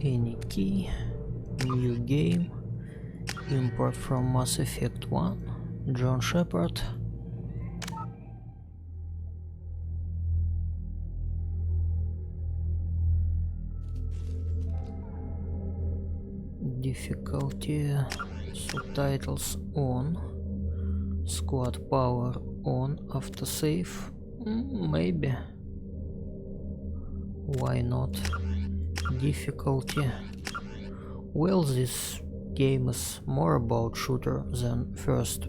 Any key. New game. Import from Mass Effect 1. John Shepard. Difficulty. Subtitles on. Squad power on. Autosave. Maybe. Why not? Difficulty. Well, this game is more about shooter than first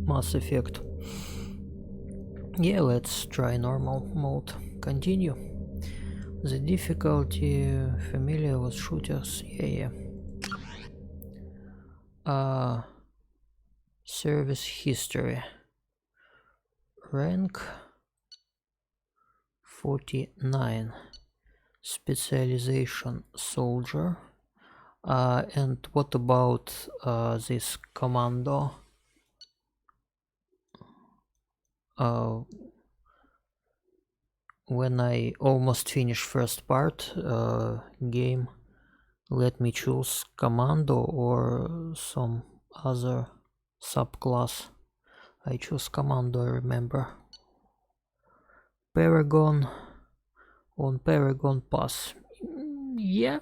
Mass Effect. Yeah, let's try normal mode. Continue. The difficulty familiar with shooters. Yeah. Service history. Rank 49. Specialization soldier. And what about this commando? When I almost finish first part game, let me choose commando or some other subclass. I choose commando, I remember. Paragon. On Paragon Pass. Yeah.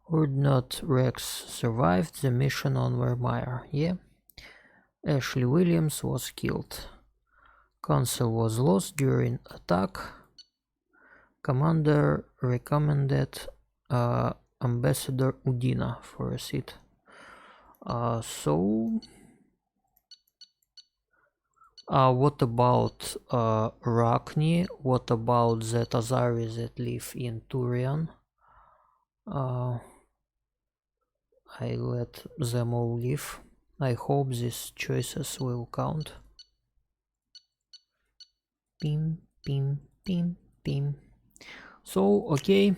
Ordnance Rex survived the mission on Vermeer. Yeah. Ashley Williams was killed. Council was lost during attack. Commander recommended Ambassador Udina for a seat. What about Rachni? What about the Tazari that live in Turian? I let them all live. I hope these choices will count. Pim, pim, pim, pim. So, okay.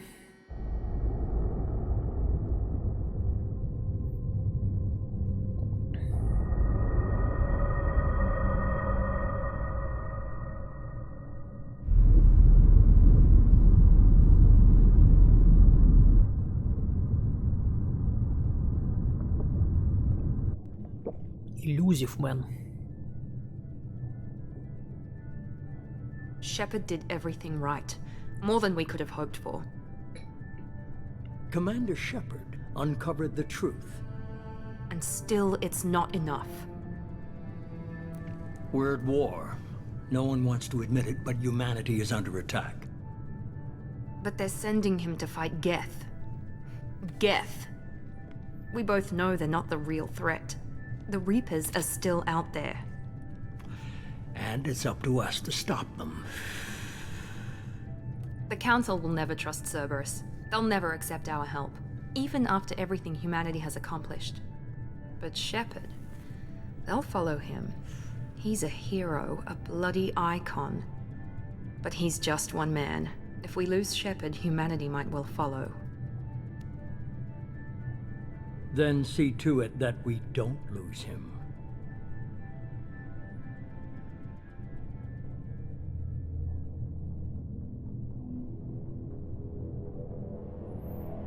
Elusive man. Shepard did everything right. More than we could have hoped for. Commander Shepard uncovered the truth. And still, it's not enough. We're at war. No one wants to admit it, but humanity is under attack. But they're sending him to fight Geth. Geth. We both know they're not the real threat. The Reapers are still out there. And it's up to us to stop them. The Council will never trust Cerberus. They'll never accept our help, even after everything humanity has accomplished. But Shepard, they'll follow him. He's a hero, a bloody icon. But he's just one man. If we lose Shepard, humanity might well follow. Then see to it that we don't lose him.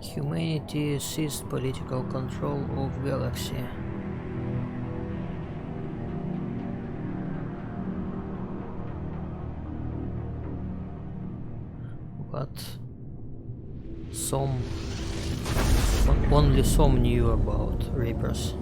Humanity seized political control of galaxy. But only some knew about Reapers.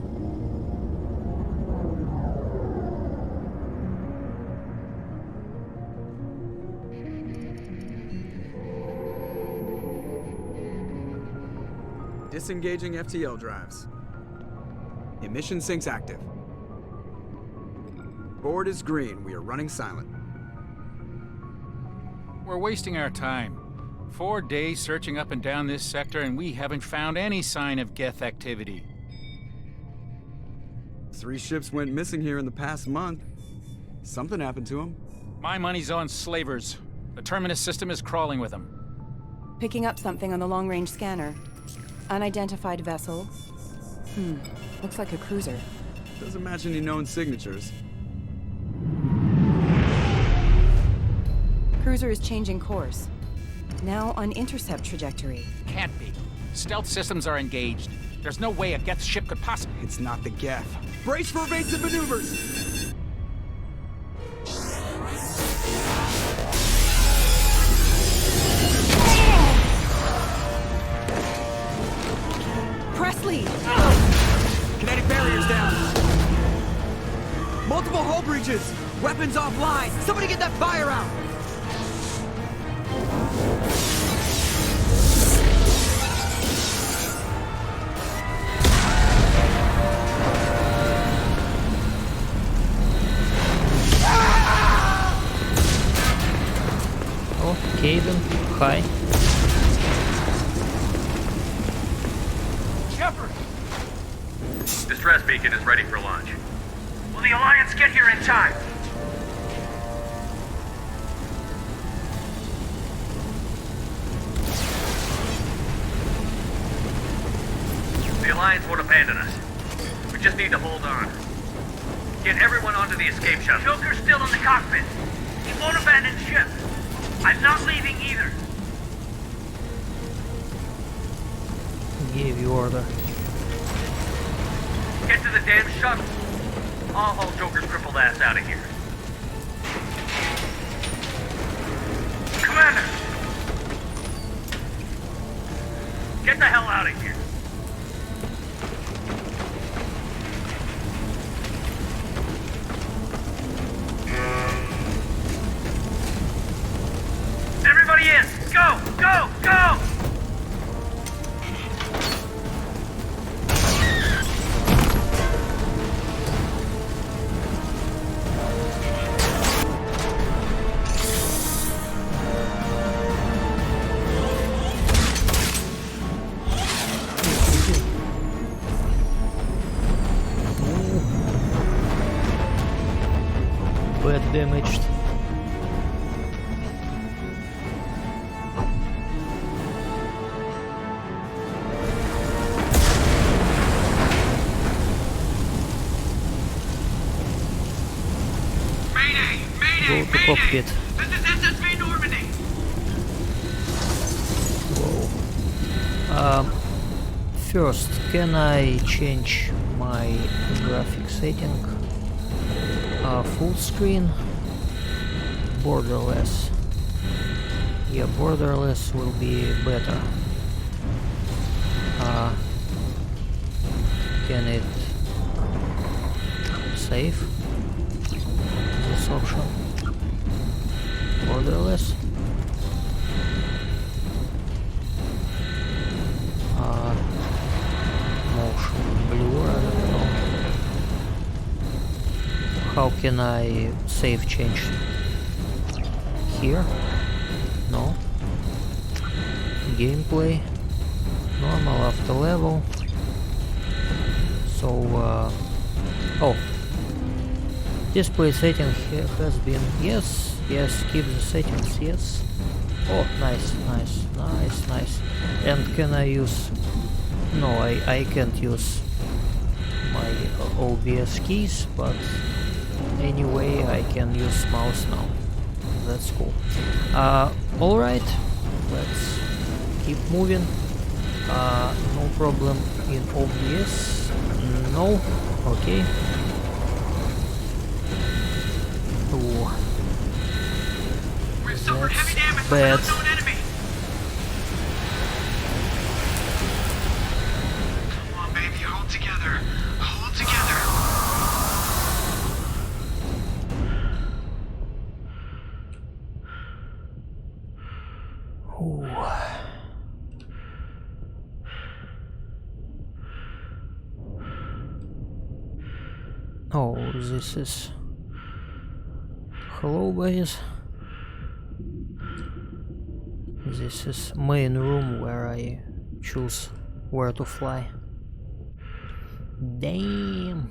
Disengaging FTL drives. Emission sinks active. Board is green. We are running silent. We're wasting our time. 4 days searching up and down this sector, and we haven't found any sign of Geth activity. 3 ships went missing here in the past month. Something happened to them. My money's on slavers. The Terminus system is crawling with them. Picking up something on the long-range scanner. Unidentified vessel. Looks like a cruiser. Doesn't match any known signatures. Cruiser is changing course. Now on intercept trajectory. Can't be. Stealth systems are engaged. There's no way a Geth ship could possibly... It's not the Geth. Brace for evasive maneuvers! Presley! Kinetic barriers down. Multiple hull breaches. Weapons offline. Somebody get that fire out. Okay then, hi. Shepard! Distress beacon is ready for launch. Will the Alliance get here in time? The Alliance won't abandon us. We just need to hold on. Get everyone onto the escape shuttle. Joker's still in the cockpit. He won't abandon ship. I'm not leaving either. Gave you order. Get to the damn shuttle. I'll haul Joker's crippled ass out of here. Commander! Get the hell out of here. Everybody in! Go! Go! Go! Bad damaged. Go to cockpit. This is SSV Normandy! Whoa. First, can I change my graphic setting? Full screen, borderless. Yeah, borderless will be better. Can it save this option? Borderless. Motion blur, I don't know. How can I save change? Here? No. Gameplay. Normal after level. So, oh. Display setting has been, yes, keep the settings, yes. Oh, nice. And can I use, no, I can't use my OBS keys, but anyway I can use mouse now. That's cool. Alright, let's keep moving. No problem in OBS. No, okay. Ooh. We've suffered heavy That's damage from an bad. unknown enemy. Come on, baby, hold together. Hold together. Ooh. Oh, this is... Hello, guys. This is main room where I choose where to fly. Damn.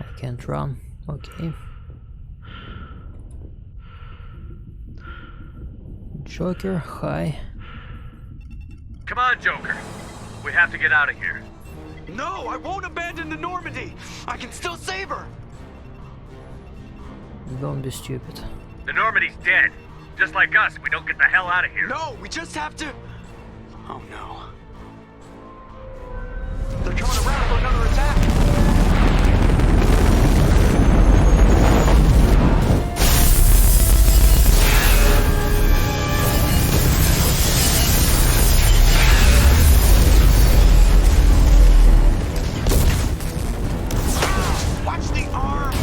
I can't run. Okay. Joker, hi. Come on, Joker. We have to get out of here. No, I won't abandon the Normandy. I can still save her. Don't be stupid. The Normandy's dead. Just like us, we don't get the hell out of here. No, we just have to... Oh no. They're coming around for another attack. Watch the arm!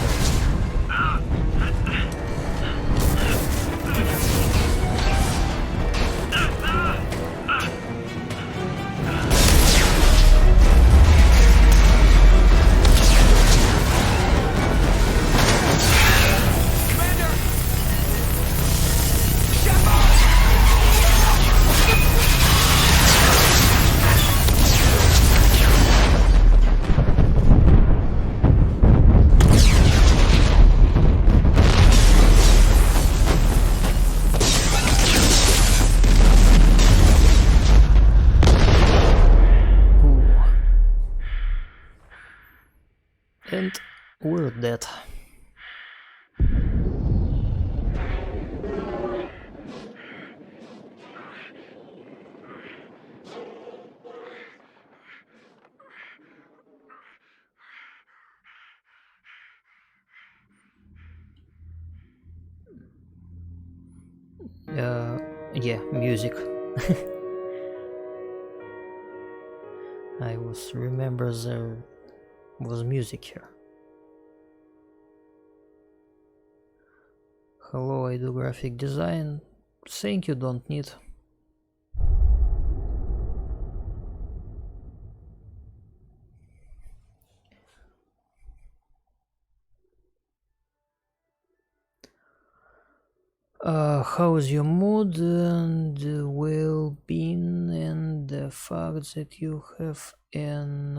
And we're dead. Yeah, music. I was remember there was music here. Hello, I do graphic design. Thank you, don't need. How's your mood and well-being, and the fact that you have an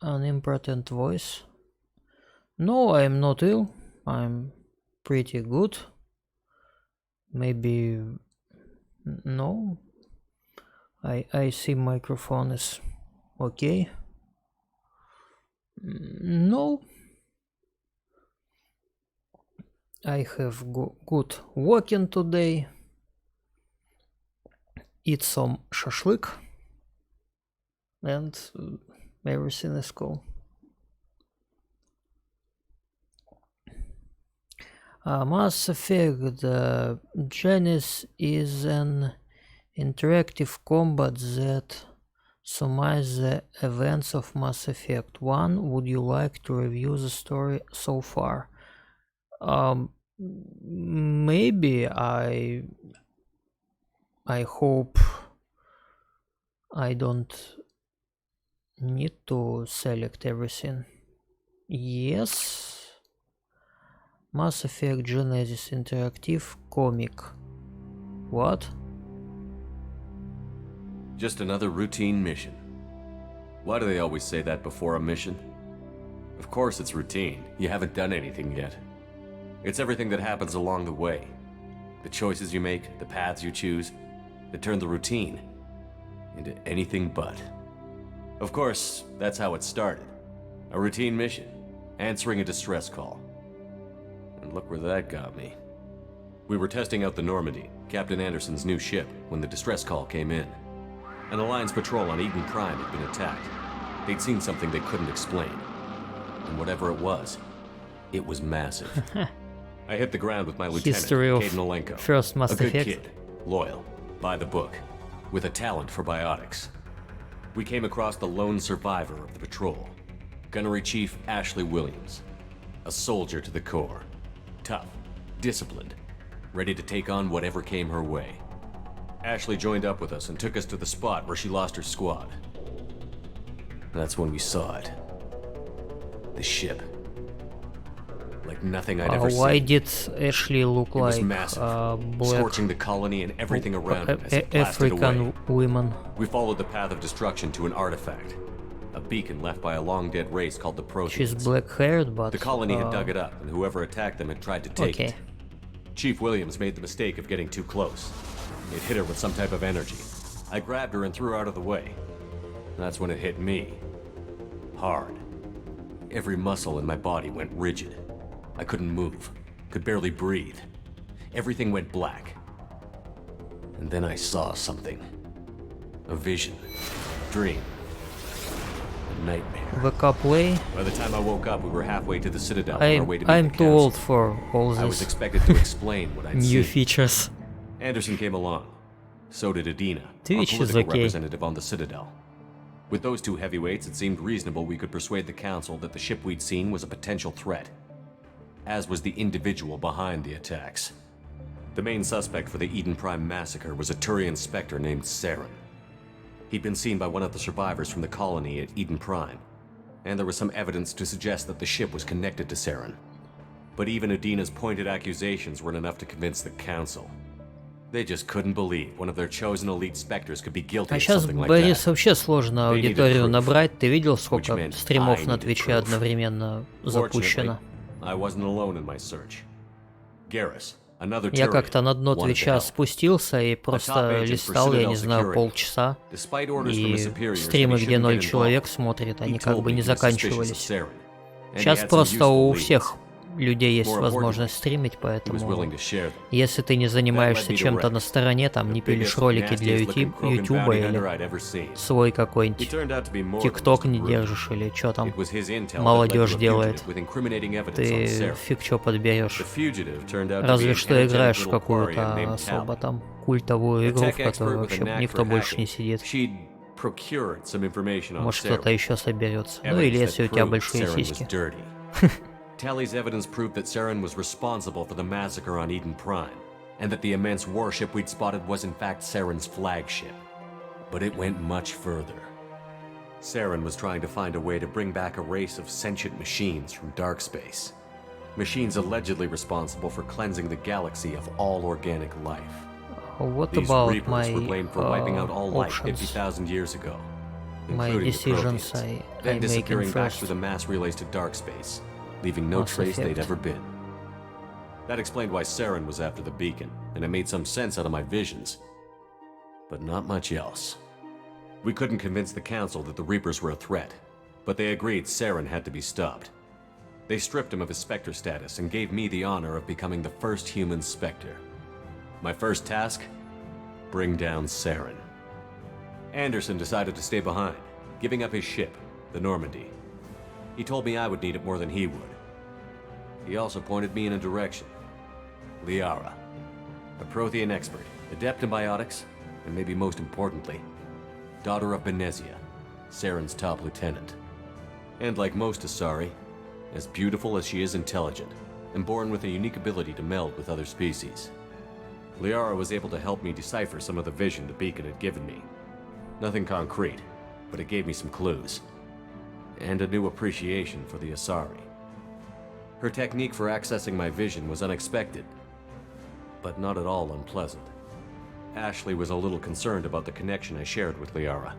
unimportant voice? No, I'm not ill. I'm pretty good. Maybe no. I see microphone is okay. No. I have good walking today. Eat some shashlik, and everything is cool. Mass Effect Genesis is an interactive combat that summarizes the events of Mass Effect 1. Would you like to review the story so far? Maybe. I hope I don't need to select everything. Yes. Mass Effect Genesis interactive comic. What? Just another routine mission. Why do they always say that before a mission? Of course it's routine. You haven't done anything yet. It's everything that happens along the way. The choices you make, the paths you choose, that turn the routine into anything but. Of course, that's how it started. A routine mission, answering a distress call. And look where that got me. We were testing out the Normandy, Captain Anderson's new ship, when the distress call came in. An Alliance patrol on Eden Prime had been attacked. They'd seen something they couldn't explain. And whatever it was massive. I hit the ground with my lieutenant, History of Caden Olenko. first Mass a good Effect. kid, loyal, by the book, with a talent for biotics. We came across the lone survivor of the patrol, Gunnery Chief Ashley Williams, a soldier to the core, tough, disciplined, ready to take on whatever came her way. Ashley joined up with us and took us to the spot where she lost her squad. That's when we saw it. The ship. Like nothing I'd ever Why seen. did Ashley look It was like massive, black scorching the colony and everything around it as it blasted African away. women? We followed the path of destruction to an artifact, a beacon left by a long-dead race called the Proteans. She's black-haired, but The colony had dug it up, and whoever attacked them had tried to take okay. it. Chief Williams made the mistake of getting too close. It hit her with some type of energy. I grabbed her and threw her out of the way. That's when it hit me. Hard. Every muscle in my body went rigid. I couldn't move, could barely breathe. Everything went black. And then I saw something. A vision. A dream. A nightmare. VK play. By the time I woke up, we were halfway to the Citadel on our way to meet I'm the too council. old for all I was this expected to explain what I'd new seen. features. Anderson came along. So did Adina, our Twitch is political okay. representative on the Citadel. With those two heavyweights, it seemed reasonable we could persuade the council that the ship we'd seen was a potential threat, as was the individual behind the attacks. The main suspect for the Eden Prime massacre was a Turian Spectre named Saren. He'd been seen by one of the survivors from the colony at Eden Prime, and there was some evidence to suggest that the ship was connected to Saren. But even Adina's pointed accusations weren't enough to convince the council. They just couldn't believe one of their chosen elite specters could be guilty А of сейчас, something like Борис, that. вообще сложно They needed аудиторию proof, набрать. Ты видел, сколько which meant стримов I на needed Твиче proof. одновременно запущено? Fortunately, I wasn't alone in my search. Garrus, another Я Turian, как-то на дно wanted to Твича help. спустился и просто листал, я не знаю, полчаса. Despite orders from his И superiors стримы, that he где shouldn't 0 get человек involved, смотрит, he они как told бы me не he was suspicious of заканчивались. Saren, and he Сейчас had some просто useful у leads. всех людей есть More возможность importantly, стримить, He was поэтому willing to share them. если ты не занимаешься чем-то на стороне, там не пилишь ролики для Ютуба или свой какой-нибудь ТикТок не держишь или что там молодежь делает, ты фиг чё подберешь. Разве что играешь в какую-то особо там культовую игру, в которой вообще никто больше не сидит. Может кто-то еще соберется. Ну или если у тебя большие сиськи. Tally's evidence proved that Saren was responsible for the massacre on Eden Prime, and that the immense warship we'd spotted was in fact Saren's flagship. But it went much further. Saren was trying to find a way to bring back a race of sentient machines from dark space. Machines allegedly responsible for cleansing the galaxy of all organic life. What These about Reapers my were blamed for wiping out all life options? 50,000 years ago, My including the decisions Proteans, I then make in disappearing back first through the mass relays to dark space, leaving no Mass trace they'd Effect. ever been. That explained why Saren was after the beacon, and it made some sense out of my visions. But not much else. We couldn't convince the council that the Reapers were a threat, but they agreed Saren had to be stopped. They stripped him of his Spectre status and gave me the honor of becoming the first human Spectre. My first task? Bring down Saren. Anderson decided to stay behind, giving up his ship, the Normandy. He told me I would need it more than he would. He also pointed me in a direction. Liara, a Prothean expert, adept in biotics, and maybe most importantly, daughter of Benezia, Saren's top lieutenant. And like most Asari, as beautiful as she is intelligent, and born with a unique ability to meld with other species. Liara was able to help me decipher some of the vision the beacon had given me. Nothing concrete, but it gave me some clues. And a new appreciation for the Asari. Her technique for accessing my vision was unexpected, but not at all unpleasant. Ashley was a little concerned about the connection I shared with Liara.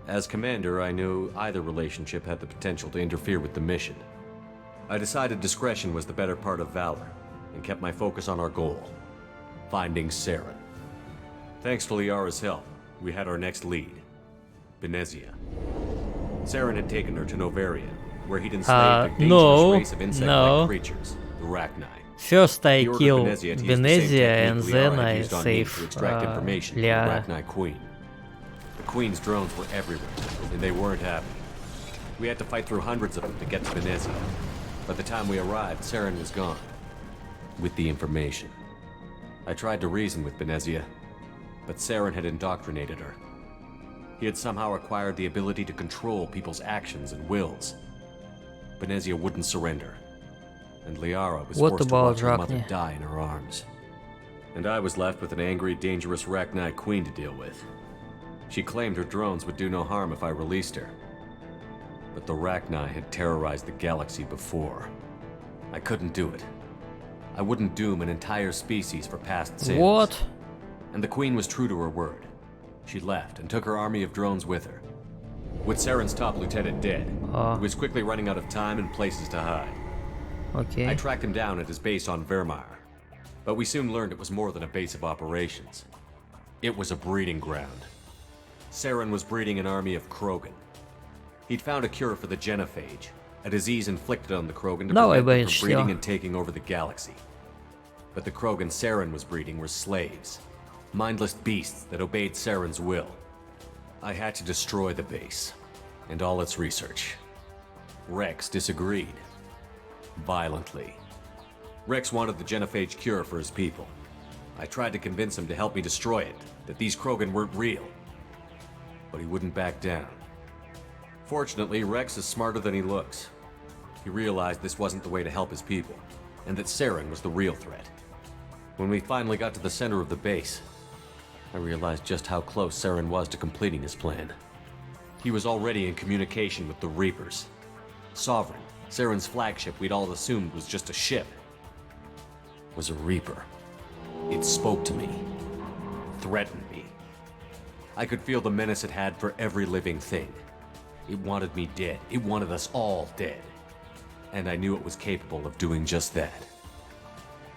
As commander, I knew either relationship had the potential to interfere with the mission. I decided discretion was the better part of valor, and kept my focus on our goal, finding Saren. Thanks to Liara's help, we had our next lead, Benezia. Saren had taken her to Novaria, where he'd enslaved a dangerous race of insect-like creatures, the Rachni. First I He ordered kill Benezia to use the same Benezia and technique then Liara had I used on me save to extract information from the Liara. Rachni Queen. The Queen's drones were everywhere, and they weren't happy. We had to fight through hundreds of them to get to Benezia. By the time we arrived, Saren was gone, with the information. I tried to reason with Benezia, but Saren had indoctrinated her. He had somehow acquired the ability to control people's actions and wills. Benezia wouldn't surrender, and Liara was What forced to about watch her mother Rachni? die in her arms. And I was left with an angry, dangerous Rachni Queen to deal with. She claimed her drones would do no harm if I released her. But the Rachni had terrorized the galaxy before. I couldn't do it. I wouldn't doom an entire species for past sins. What? And the Queen was true to her word. She left and took her army of drones with her. With Saren's top lieutenant dead, he was quickly running out of time and places to hide. Okay. I tracked him down at his base on Vermeer, but we soon learned it was more than a base of operations. It was a breeding ground. Saren was breeding an army of Krogan. He'd found a cure for the genophage, a disease inflicted on the Krogan to prevent them from breeding and taking over the galaxy. But the Krogan Saren was breeding were slaves, mindless beasts that obeyed Saren's will. I had to destroy the base, and all its research. Rex disagreed. Violently. Rex wanted the genophage cure for his people. I tried to convince him to help me destroy it, that these Krogan weren't real. But he wouldn't back down. Fortunately, Rex is smarter than he looks. He realized this wasn't the way to help his people, and that Saren was the real threat. When we finally got to the center of the base, I realized just how close Saren was to completing his plan. He was already in communication with the Reapers. Sovereign, Saren's flagship we'd all assumed was just a ship, was a Reaper. It spoke to me, threatened me. I could feel the menace it had for every living thing. It wanted me dead. It wanted us all dead. And I knew it was capable of doing just that.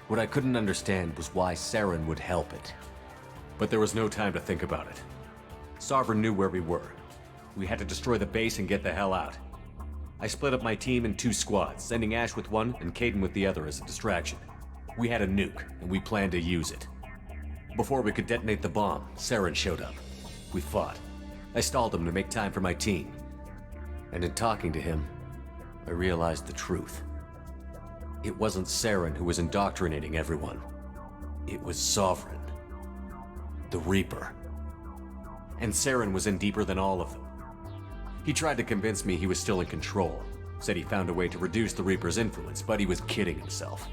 What I couldn't understand was why Saren would help it. But there was no time to think about it. Sovereign knew where we were. We had to destroy the base and get the hell out. I split up my team in 2 squads, sending Ash with one and Caden with the other as a distraction. We had a nuke, and we planned to use it. Before we could detonate the bomb, Saren showed up. We fought. I stalled him to make time for my team. And in talking to him, I realized the truth. It wasn't Saren who was indoctrinating everyone. It was Sovereign. The Reaper. And Saren was in deeper than all of them. He tried to convince me he was still in control. Said he found a way to reduce the Reaper's influence, but he was kidding himself.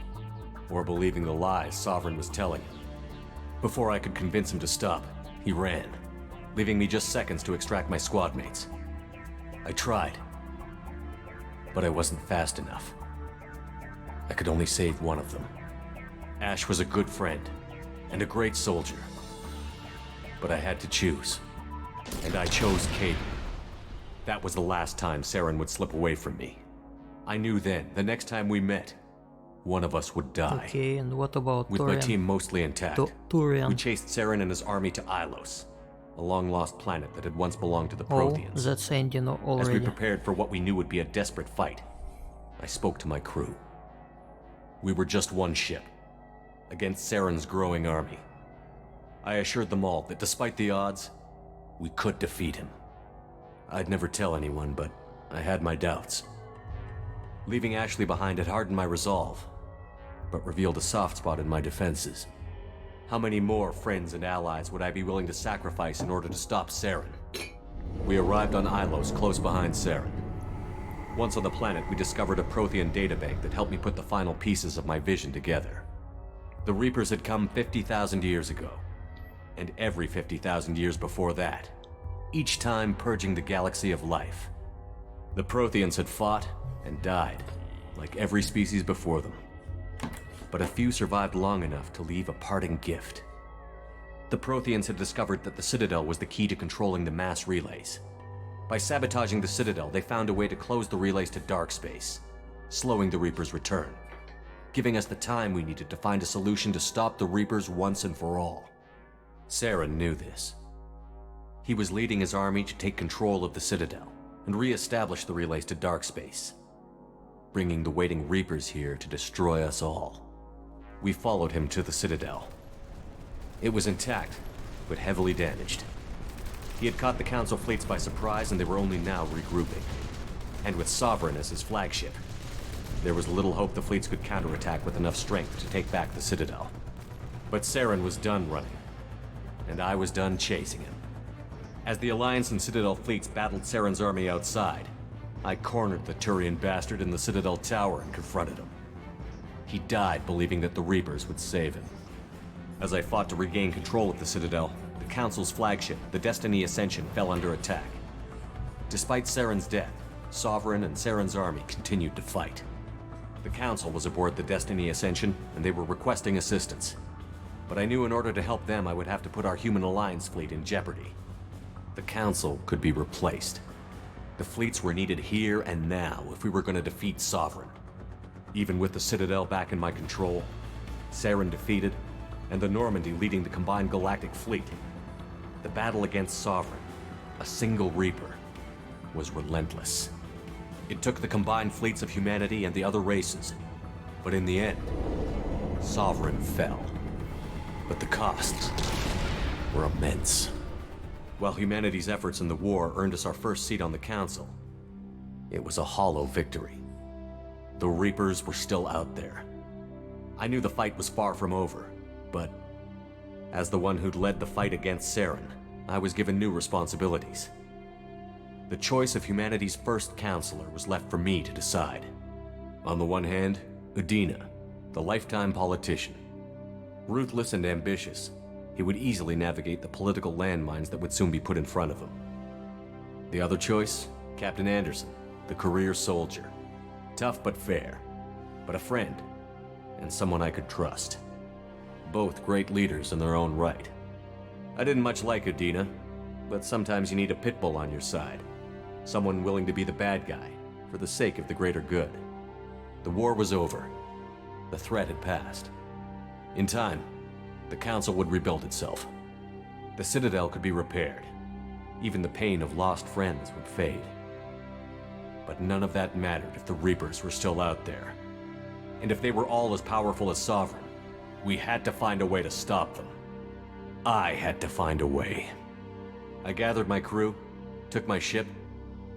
Or believing the lies Sovereign was telling him. Before I could convince him to stop, he ran, leaving me just seconds to extract my squad mates. I tried, but I wasn't fast enough. I could only save one of them. Ash was a good friend, and a great soldier. But I had to choose, and I chose Caden. That was the last time Saren would slip away from me. I knew then, the next time we met, one of us would die. Okay, and what about With Turian? my team mostly intact, Turian. we chased Saren and his army to Ilos, a long-lost planet that had once belonged to the Oh, Protheans. that's ending As we already. prepared for what we knew would be a desperate fight, I spoke to my crew. We were just one ship, against Saren's growing army. I assured them all that despite the odds, we could defeat him. I'd never tell anyone, but I had my doubts. Leaving Ashley behind had hardened my resolve, but revealed a soft spot in my defenses. How many more friends and allies would I be willing to sacrifice in order to stop Saren? We arrived on Ilos, close behind Saren. Once on the planet, we discovered a Prothean databank that helped me put the final pieces of my vision together. The Reapers had come 50,000 years ago, and every 50,000 years before that, each time purging the galaxy of life. The Protheans had fought and died, like every species before them. But a few survived long enough to leave a parting gift. The Protheans had discovered that the Citadel was the key to controlling the mass relays. By sabotaging the Citadel, they found a way to close the relays to dark space, slowing the Reapers' return, giving us the time we needed to find a solution to stop the Reapers once and for all. Saren knew this. He was leading his army to take control of the Citadel and re-establish the relays to dark space, bringing the waiting Reapers here to destroy us all. We followed him to the Citadel. It was intact, but heavily damaged. He had caught the Council fleets by surprise, and they were only now regrouping. And with Sovereign as his flagship, there was little hope the fleets could counterattack with enough strength to take back the Citadel. But Saren was done running, and I was done chasing him. As the Alliance and Citadel fleets battled Saren's army outside, I cornered the Turian bastard in the Citadel tower and confronted him. He died believing that the Reapers would save him. As I fought to regain control of the Citadel, the Council's flagship, the Destiny Ascension, fell under attack. Despite Saren's death, Sovereign and Saren's army continued to fight. The Council was aboard the Destiny Ascension, and they were requesting assistance. But I knew in order to help them, I would have to put our human Alliance fleet in jeopardy. The Council could be replaced. The fleets were needed here and now if we were going to defeat Sovereign. Even with the Citadel back in my control, Saren defeated, and the Normandy leading the combined galactic fleet, The battle against Sovereign, a single Reaper, was relentless. It took the combined fleets of humanity and the other races, but in the end, Sovereign fell. But the costs were immense. While humanity's efforts in the war earned us our first seat on the Council, it was a hollow victory. The Reapers were still out there. I knew the fight was far from over, but as the one who'd led the fight against Saren, I was given new responsibilities. The choice of humanity's first counselor was left for me to decide. On the one hand, Udina, the lifetime politician. Ruthless and ambitious, he would easily navigate the political landmines that would soon be put in front of him. The other choice, Captain Anderson, the career soldier. Tough but fair, but a friend, and someone I could trust. Both great leaders in their own right. I didn't much like Udina, but sometimes you need a pit bull on your side. Someone willing to be the bad guy, for the sake of the greater good. The war was over. The threat had passed. In time, the Council would rebuild itself. The Citadel could be repaired. Even the pain of lost friends would fade. But none of that mattered if the Reapers were still out there. And if they were all as powerful as Sovereign, we had to find a way to stop them. I had to find a way. I gathered my crew, took my ship,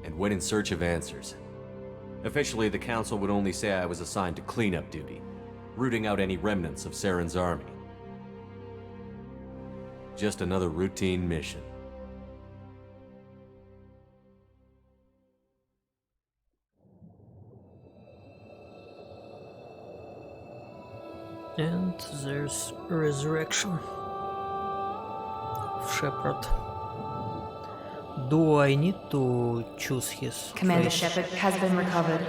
and went in search of answers. Officially, the Council would only say I was assigned to cleanup duty, rooting out any remnants of Saren's army. Just another routine mission. And there's resurrection of Shepard. Do I need to choose his Commander face? Shepard has been recovered.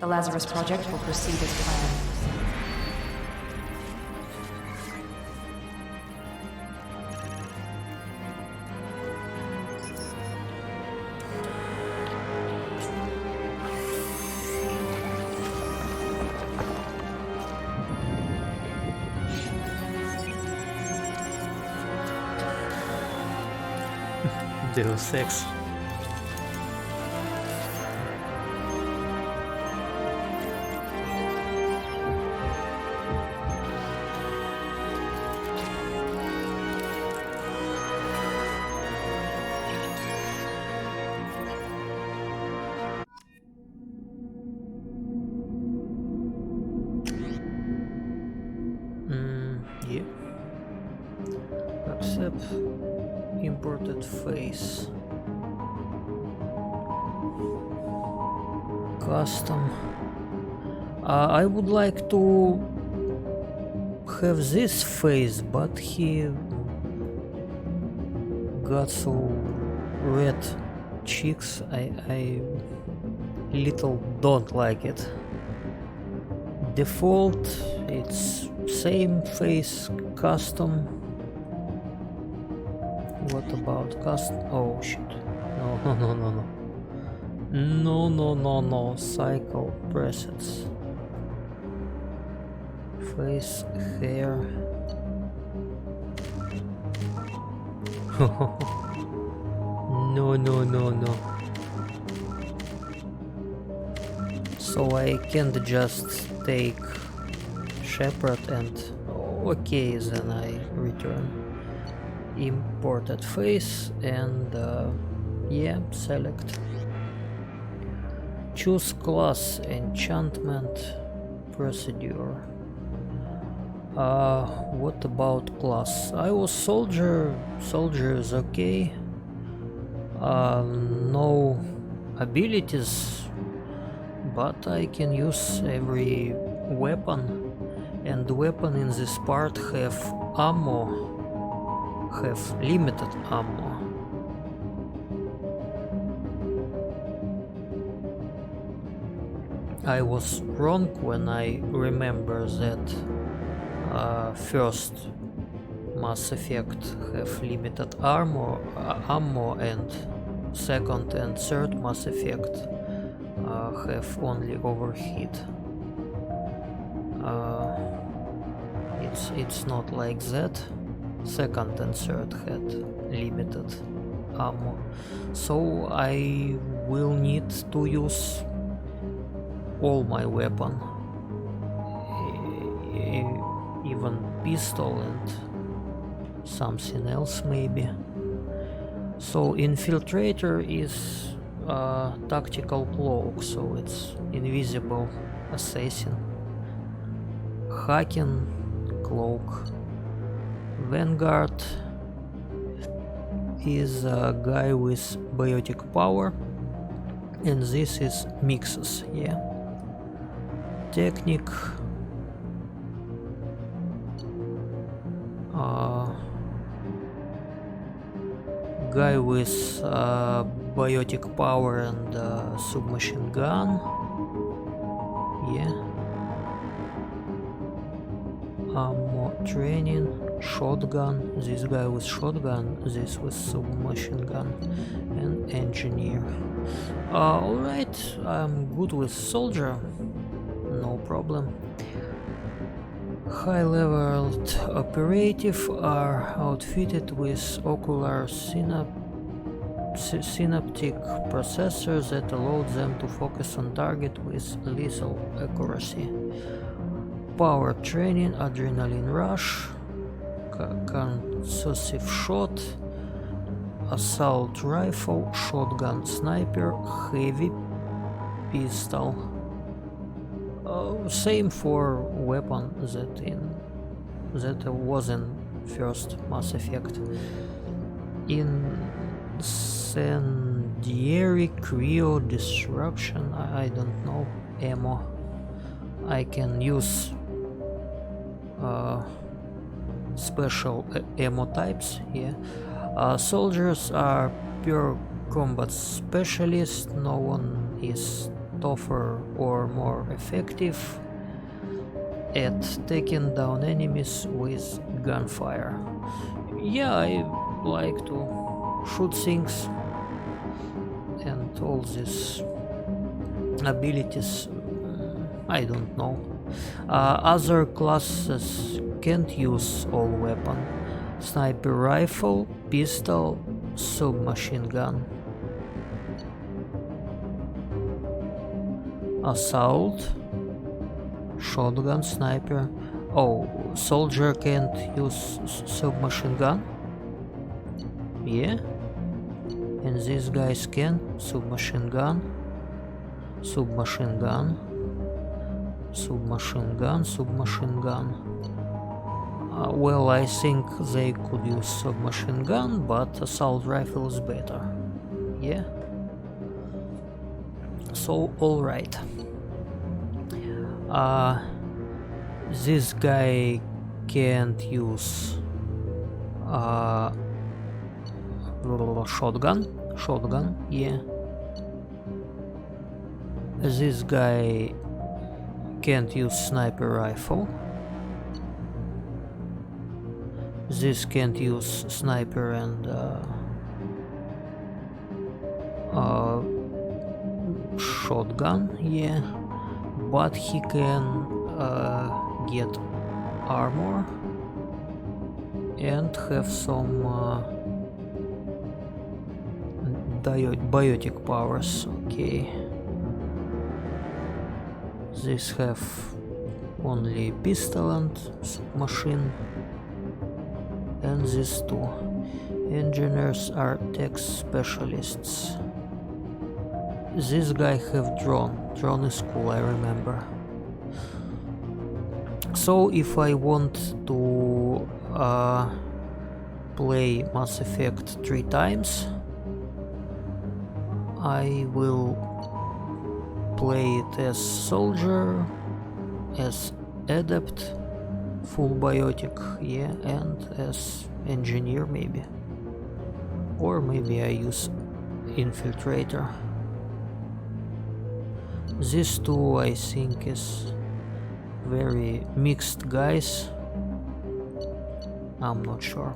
The Lazarus Project will proceed as planned. Deus Ex. Yeah. Accept imported face. Custom. I would like to have this face, but he got so red cheeks. I little don't like it. Default, it's same face, custom. What about custom? Oh shit. No. Cycle presets. Face, hair. No. So I can't just take Shepard and okay, then I return imported face and yeah, select. Choose class, enchantment, procedure. What about class? I was soldier. Soldier is okay. No abilities, but I can use every weapon, and the weapon in this part have ammo, have limited ammo. I was wrong when I remember that first Mass Effect have limited ammo, and second and third Mass Effect have only overheat. It's not like that. second and third had limited ammo, so I will need to use all my weapon, even pistol and something else maybe. So Infiltrator is a tactical cloak, so it's invisible assassin. Hacking cloak. Vanguard is a guy with biotic power, and this is mixes, yeah. Technic. Guy with biotic power and submachine gun, yeah. Ammo training, shotgun, this guy with shotgun, this with submachine gun, and engineer. Alright, I'm good with soldier, no problem. High-leveled operative are outfitted with ocular synaptic processors that allow them to focus on target with lethal accuracy. Power training, adrenaline rush, concussive shot, assault rifle, shotgun, sniper, heavy pistol. Same for weapon that was in first Mass Effect. Incendiary, cryo, disruption, I don't know, ammo. I can use special ammo types, yeah. Soldiers are pure combat specialists, no one is tougher or more effective at taking down enemies with gunfire. Yeah, I like to shoot things and all these abilities, I don't know. Other classes can't use all weapon. Sniper rifle, pistol, submachine gun. Assault, shotgun, sniper. Oh, soldier can't use submachine gun? Yeah. And these guys can. Submachine gun, submachine gun, submachine gun, submachine gun. Well, I think they could use submachine gun, but assault rifle is better. Yeah. So, alright. This guy can't use shotgun, yeah. This guy can't use sniper rifle. This can't use sniper and shotgun, yeah, but he can get armor and have some biotic powers, okay. These have only pistol and submachine, and these two. Engineers are tech specialists. This guy have drone. Drone is cool, I remember. So if I want to play Mass Effect 3 times, I will play it as soldier, as adept, full biotic, yeah, and as engineer maybe. Or maybe I use infiltrator. These two I think is very mixed guys. I'm not sure.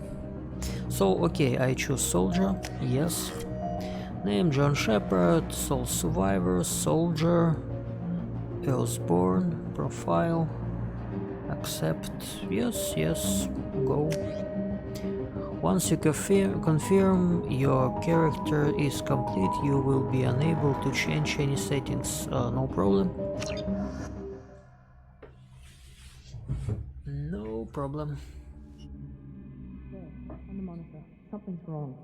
So okay, I choose soldier, yes. Name John Shepard, Soul Survivor, Soldier, Earthborn, Profile, Accept, yes, yes, go. Once you confirm your character is complete, you will be unable to change any settings. No problem. No problem. On the monitor. Something's wrong.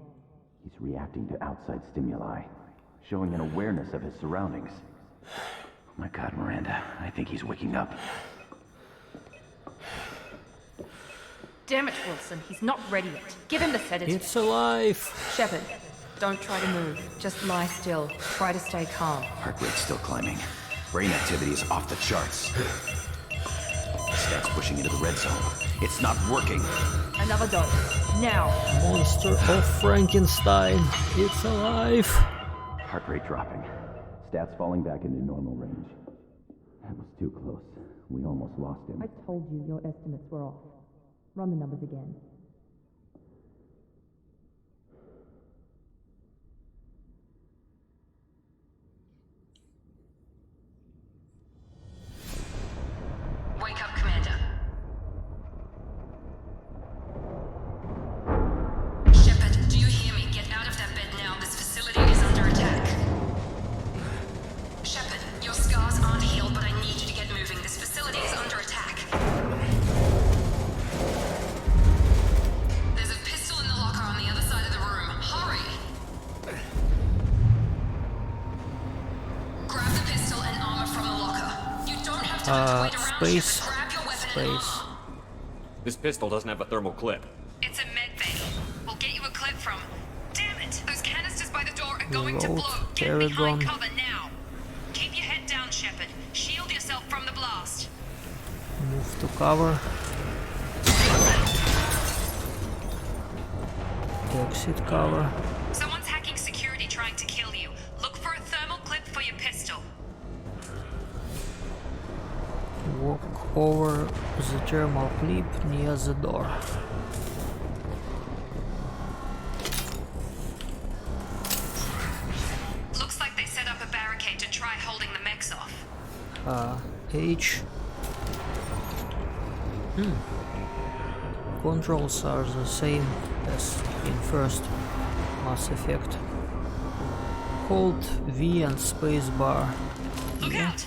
He's reacting to outside stimuli, showing an awareness of his surroundings. Oh my God, Miranda, I think he's waking up. Damn it, Wilson. He's not ready yet. Give him the sedative. It's alive! Shepard, don't try to move. Just lie still. Try to stay calm. Heart rate's still climbing. Brain activity is off the charts. Stats pushing into the red zone. It's not working. Another dose. Now. Monster of Frankenstein. It's alive! Heart rate dropping. Stats falling back into normal range. That was too close. We almost lost him. I told you your estimates were off. Run the numbers again. Wake up, Commander. Shepard, do you hear me? Get out of that bed now. This facility is under attack. Shepard, your scars aren't healed, but I need you to get moving. This facility is under attack. There's a pistol in the locker on the other side of the room. Hurry! Grab the pistol and armor from the locker. You don't have time to wait around. Space. Shepard. Grab your weapon and Space. armor. This pistol doesn't have a thermal clip. It's a med bay. We'll get you a clip from. Damn it! Those canisters by the door are going to Reload. blow. Get Paragon. behind cover now. Keep your head down, Shepard. Shield yourself from the blast. Move to cover. Exit cover. Someone's hacking security trying to kill you. Look for a thermal clip for your pistol. Walk over the thermal clip near the door. Looks like they set up a barricade to try holding the mechs off. H. Controls are the same as in first Mass Effect. Hold V and space bar. Look out!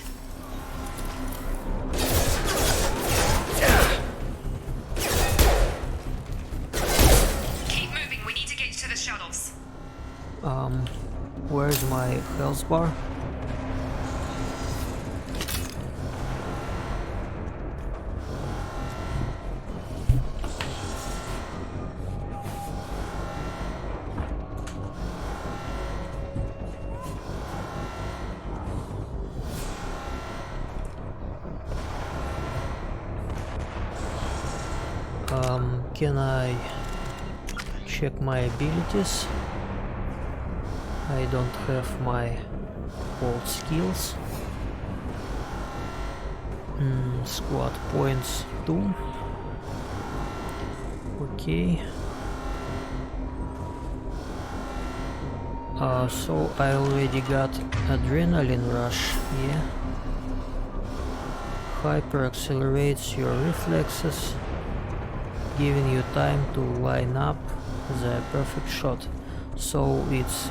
Keep moving. We need to get to the shuttles. Where's my health bar? Can I check my abilities? I don't have my old skills. Squad points 2. Okay. So I already got adrenaline rush, yeah. Hyper accelerates your reflexes, giving you time to line up the perfect shot. So it's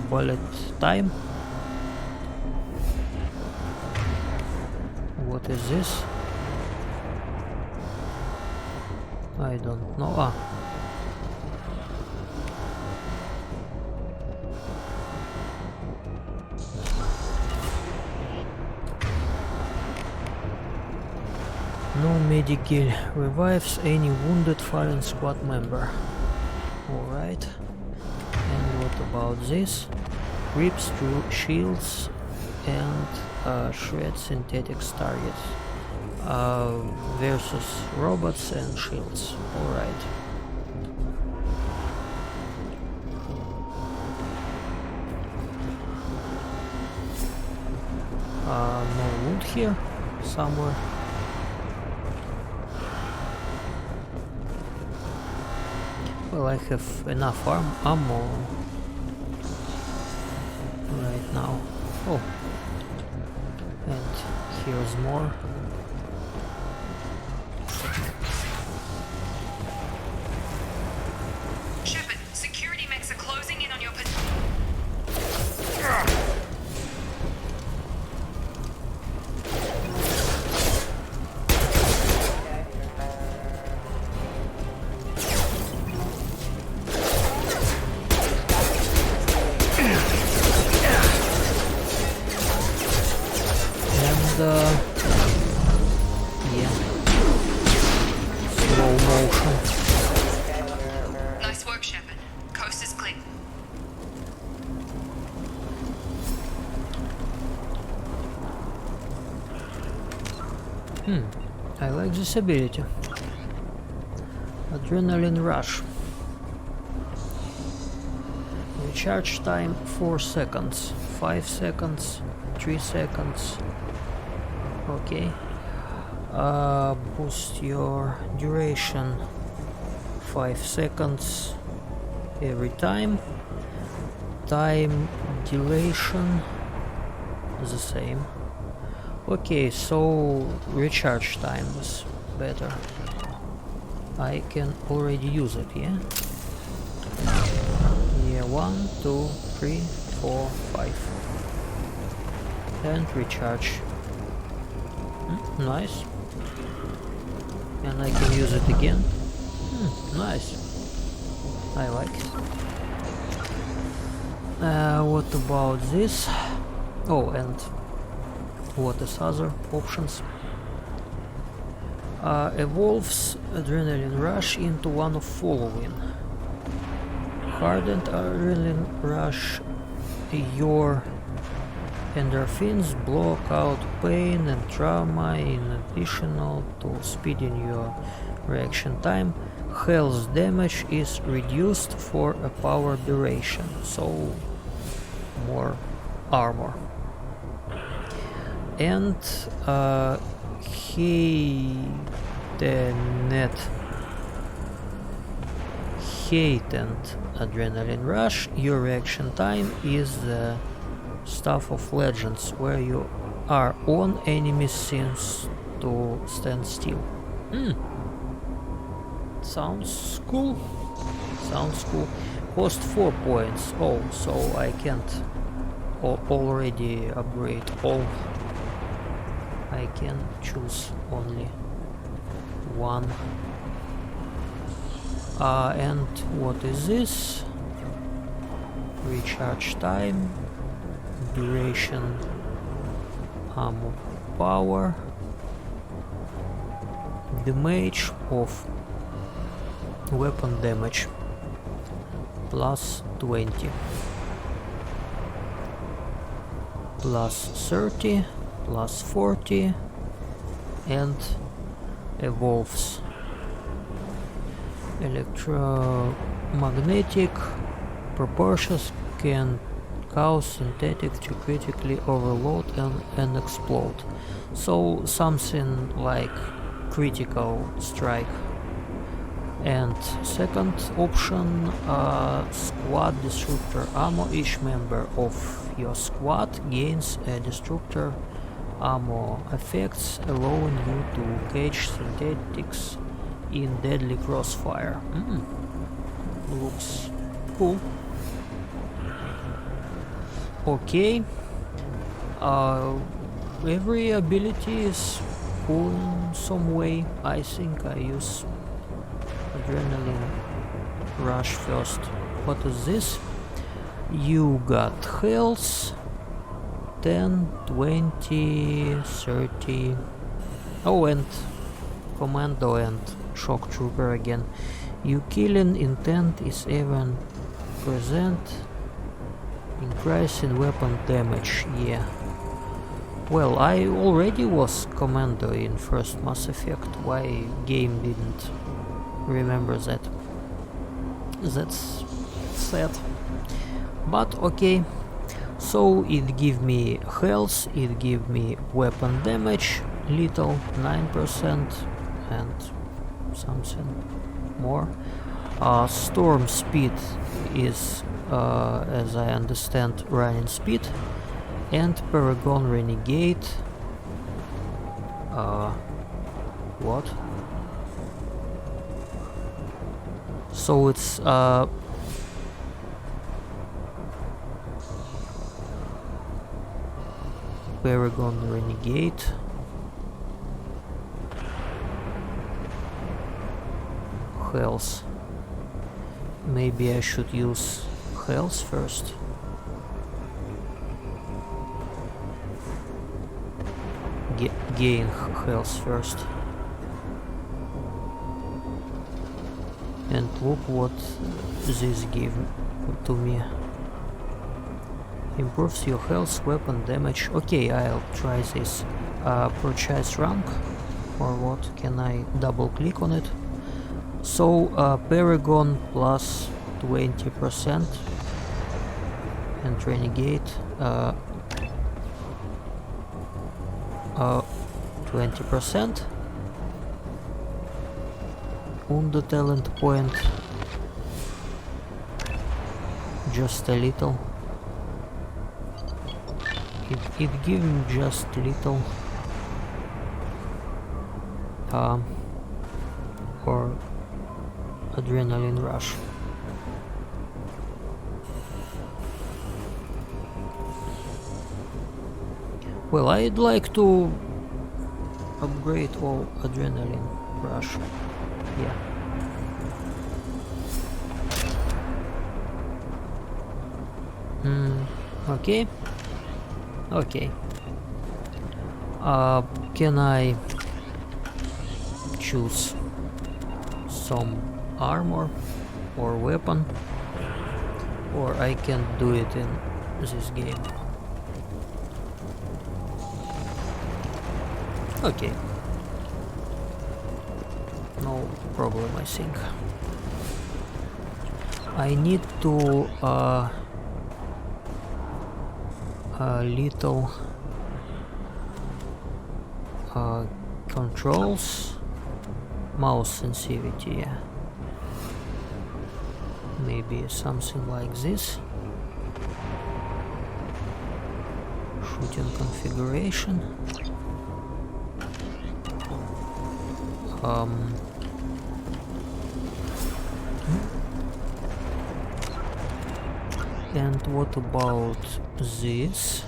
bullet time. What is this? I don't know. No medical revives any wounded fallen squad member. Alright. And what about this? Rips through shields and shreds synthetic targets versus robots and shields. Alright. No loot here somewhere. Well, I have enough ammo right now. Oh, and here's more. I like this ability. Adrenaline Rush. Recharge time 4 seconds, 5 seconds, 3 seconds. Okay. Boost your duration 5 seconds every time. Time dilation the same. Okay, so recharge time is better. I can already use it, yeah? Yeah, 1, 2, 3, 4, 5. And recharge. Nice. And I can use it again. Nice. I like it. What about this? Oh, and what is other options? Evolves Adrenaline Rush into one of following. Hardened Adrenaline Rush, your endorphins block out pain and trauma in addition to speeding your reaction time. Health damage is reduced for a power duration, so more armor. And heightened Adrenaline Rush, your reaction time is the Staff of Legends, where you are on enemies seems to stand still. Sounds cool. Sounds cool. Cost 4 points. Oh, so I can't already upgrade all. I can choose only one. And what is this? Recharge time, duration, ammo power, damage of weapon damage plus 20, plus 30, plus 40, and evolves. Electromagnetic proportions can cause synthetic to critically overload and explode. So something like critical strike. And second option, squad destructor ammo. Each member of your squad gains a destructor ammo effects, allowing you to catch synthetics in deadly crossfire. Looks cool. Okay. Every ability is cool in some way. I think I use Adrenaline Rush first. What is this? You got health 10, 20, 30. Oh, and Commando and Shock Trooper again. Your killing intent is even present. Increase in weapon damage, yeah. Well, I already was Commando in first Mass Effect. Why game didn't remember that? That's sad. But okay. So it give me health, it give me weapon damage, little 9% and something more. Storm speed is, as I understand, running speed, and Paragon Renegade. What? So it's Paragon Renegade. Health. Maybe I should use health first. Gain health first. And look what this gave to me. Improves your health, weapon damage. Okay, I'll try this. Purchase rank. or what? Can I double click on it? So Paragon plus 20% and Renegade 20%. On the talent point, just a little. It gives me just little. Or adrenaline rush. Well, I'd like to upgrade all adrenaline rush. Yeah. Okay. Okay. Can I choose some armor or weapon, or I can do it in this game? Okay. No problem, I think. I need to little controls, mouse sensitivity, yeah. Maybe something like this. Shooting configuration. And what about this?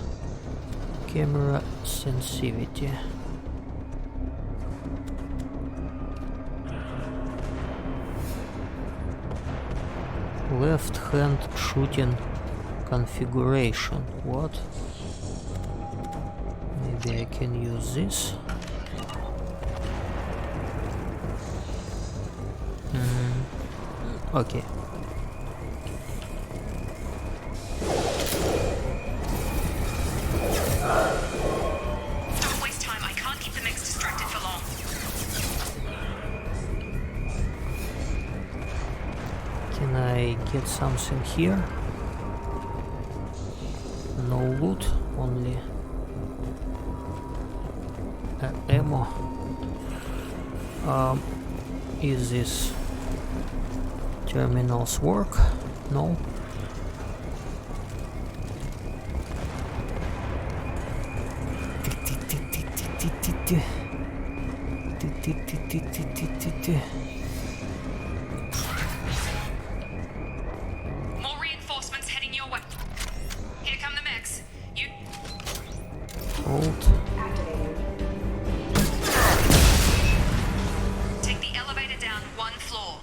Camera sensitivity. Left hand shooting configuration. What? Maybe I can use this. Okay. Don't waste time. I can't keep the mix distracted for long. Can I get something here? No loot, only ammo. Is this terminals work? No. More reinforcements heading your way. Here come the mechs. You Hold. take the elevator down one floor.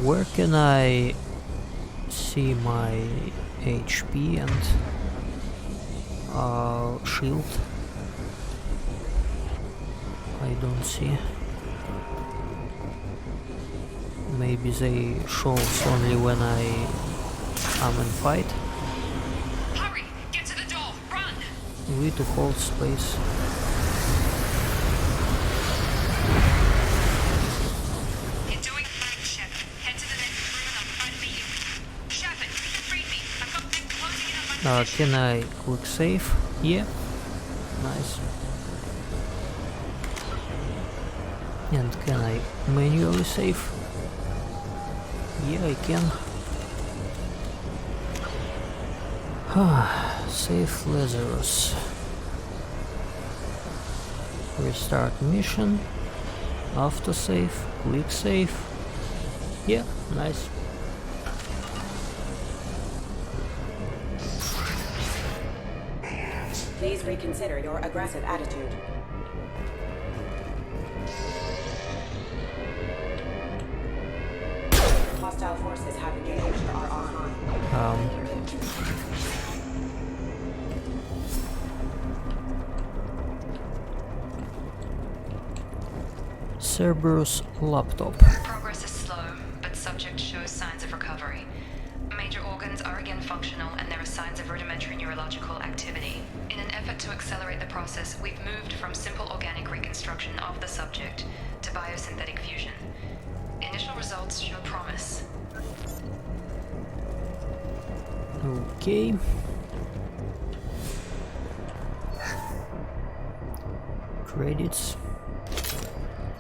Where can I see my HP and shield? I don't see. Maybe they show only when I am in fight. Hurry! Get to the door! Run! We to hold space. You're doing fine, Shep. Head to the next room and I'll try to meet you. Shepard, you can read me. I've got things closing in on my position. Can I quick save? Yeah. Nice. And can I manually save? Yeah, I can. Save Lazarus. Restart mission. After save. Quick save. Yeah, nice. Please reconsider your aggressive attitude. Hostile forces have engaged or are online. Cerberus laptop. Progress is slow, but subject shows signs of recovery. Major organs are again functional, and there are signs of rudimentary neurological activity. In an effort to accelerate the process, we've moved from simple organic reconstruction of the subject to biosynthetic fusion. Initial results show promise. Okay. Credits.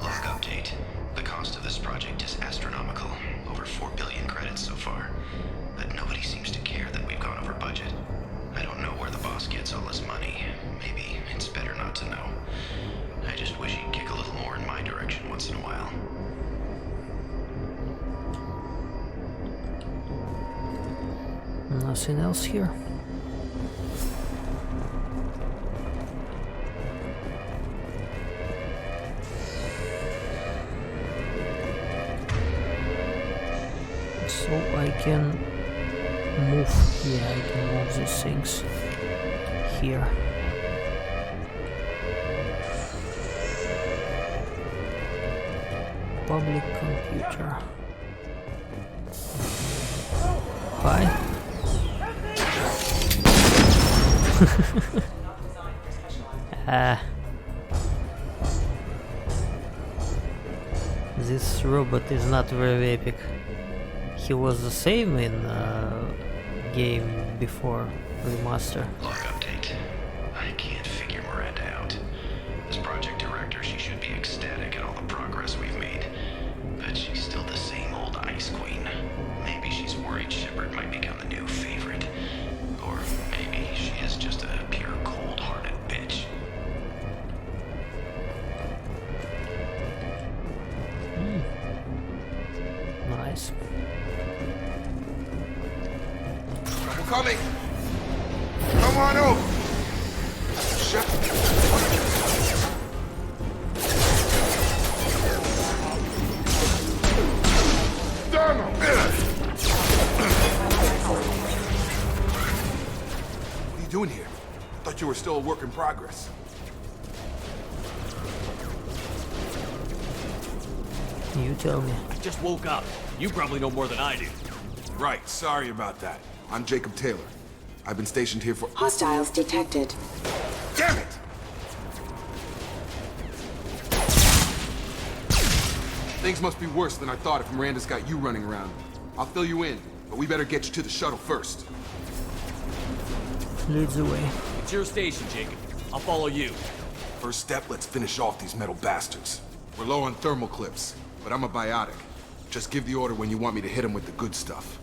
Log update. The cost of this project is astronomical. Over 4 billion credits so far. But nobody seems to care that we've gone over budget. I don't know where the boss gets all his money. Maybe it's better not to know. I just wish he'd kick a little more in my direction once in a while. Nothing else here. So I can move, yeah, I can move these things here. Public computer. Hi. This robot is not very epic. He was the same in game before remaster. Log update. I can't figure Miranda out. As project director, she should be ecstatic at all the progress we've made. But she's still the same old ice queen. Maybe she's worried Shepard might become the new favorite. Or maybe she is just a pure cold-hearted bitch. Nice. Coming! Come on over! Shut Damn him! What are you doing here? Thought you were still a work in progress. You tell me. I just woke up. You probably know more than I do. Right, sorry about that. I'm Jacob Taylor. I've been stationed here for— Hostiles detected. Damn it! Things must be worse than I thought if Miranda's got you running around. I'll fill you in, but we better get you to the shuttle first. Leads the way. It's your station, Jacob. I'll follow you. First step, let's finish off these metal bastards. We're low on thermal clips, but I'm a biotic. Just give the order when you want me to hit them with the good stuff.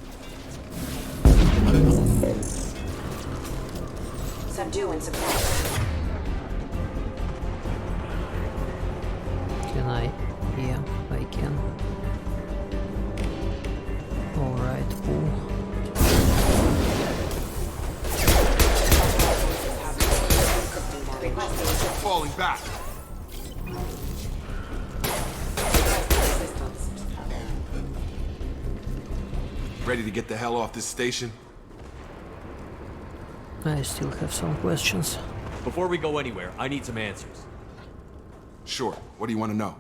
Subdue and suppress. Can I? Yeah, I can. Alright, cool. Falling back. Ready to get the hell off this station? I still have some questions. Before we go anywhere, I need some answers. Sure. What do you want to know?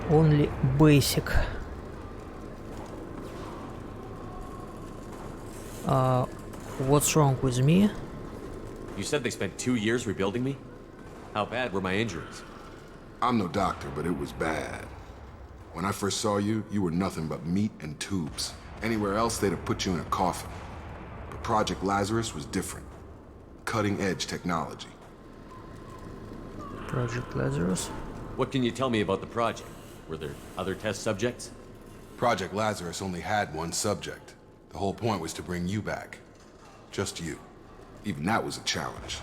Only basic. What's wrong with me? You said they spent 2 years rebuilding me? How bad were my injuries? I'm no doctor, but it was bad. When I first saw you, you were nothing but meat and tubes. Anywhere else, they'd have put you in a coffin. But Project Lazarus was different. Cutting-edge technology. Project Lazarus? What can you tell me about the project? Were there other test subjects? Project Lazarus only had one subject. The whole point was to bring you back. Just you. Even that was a challenge.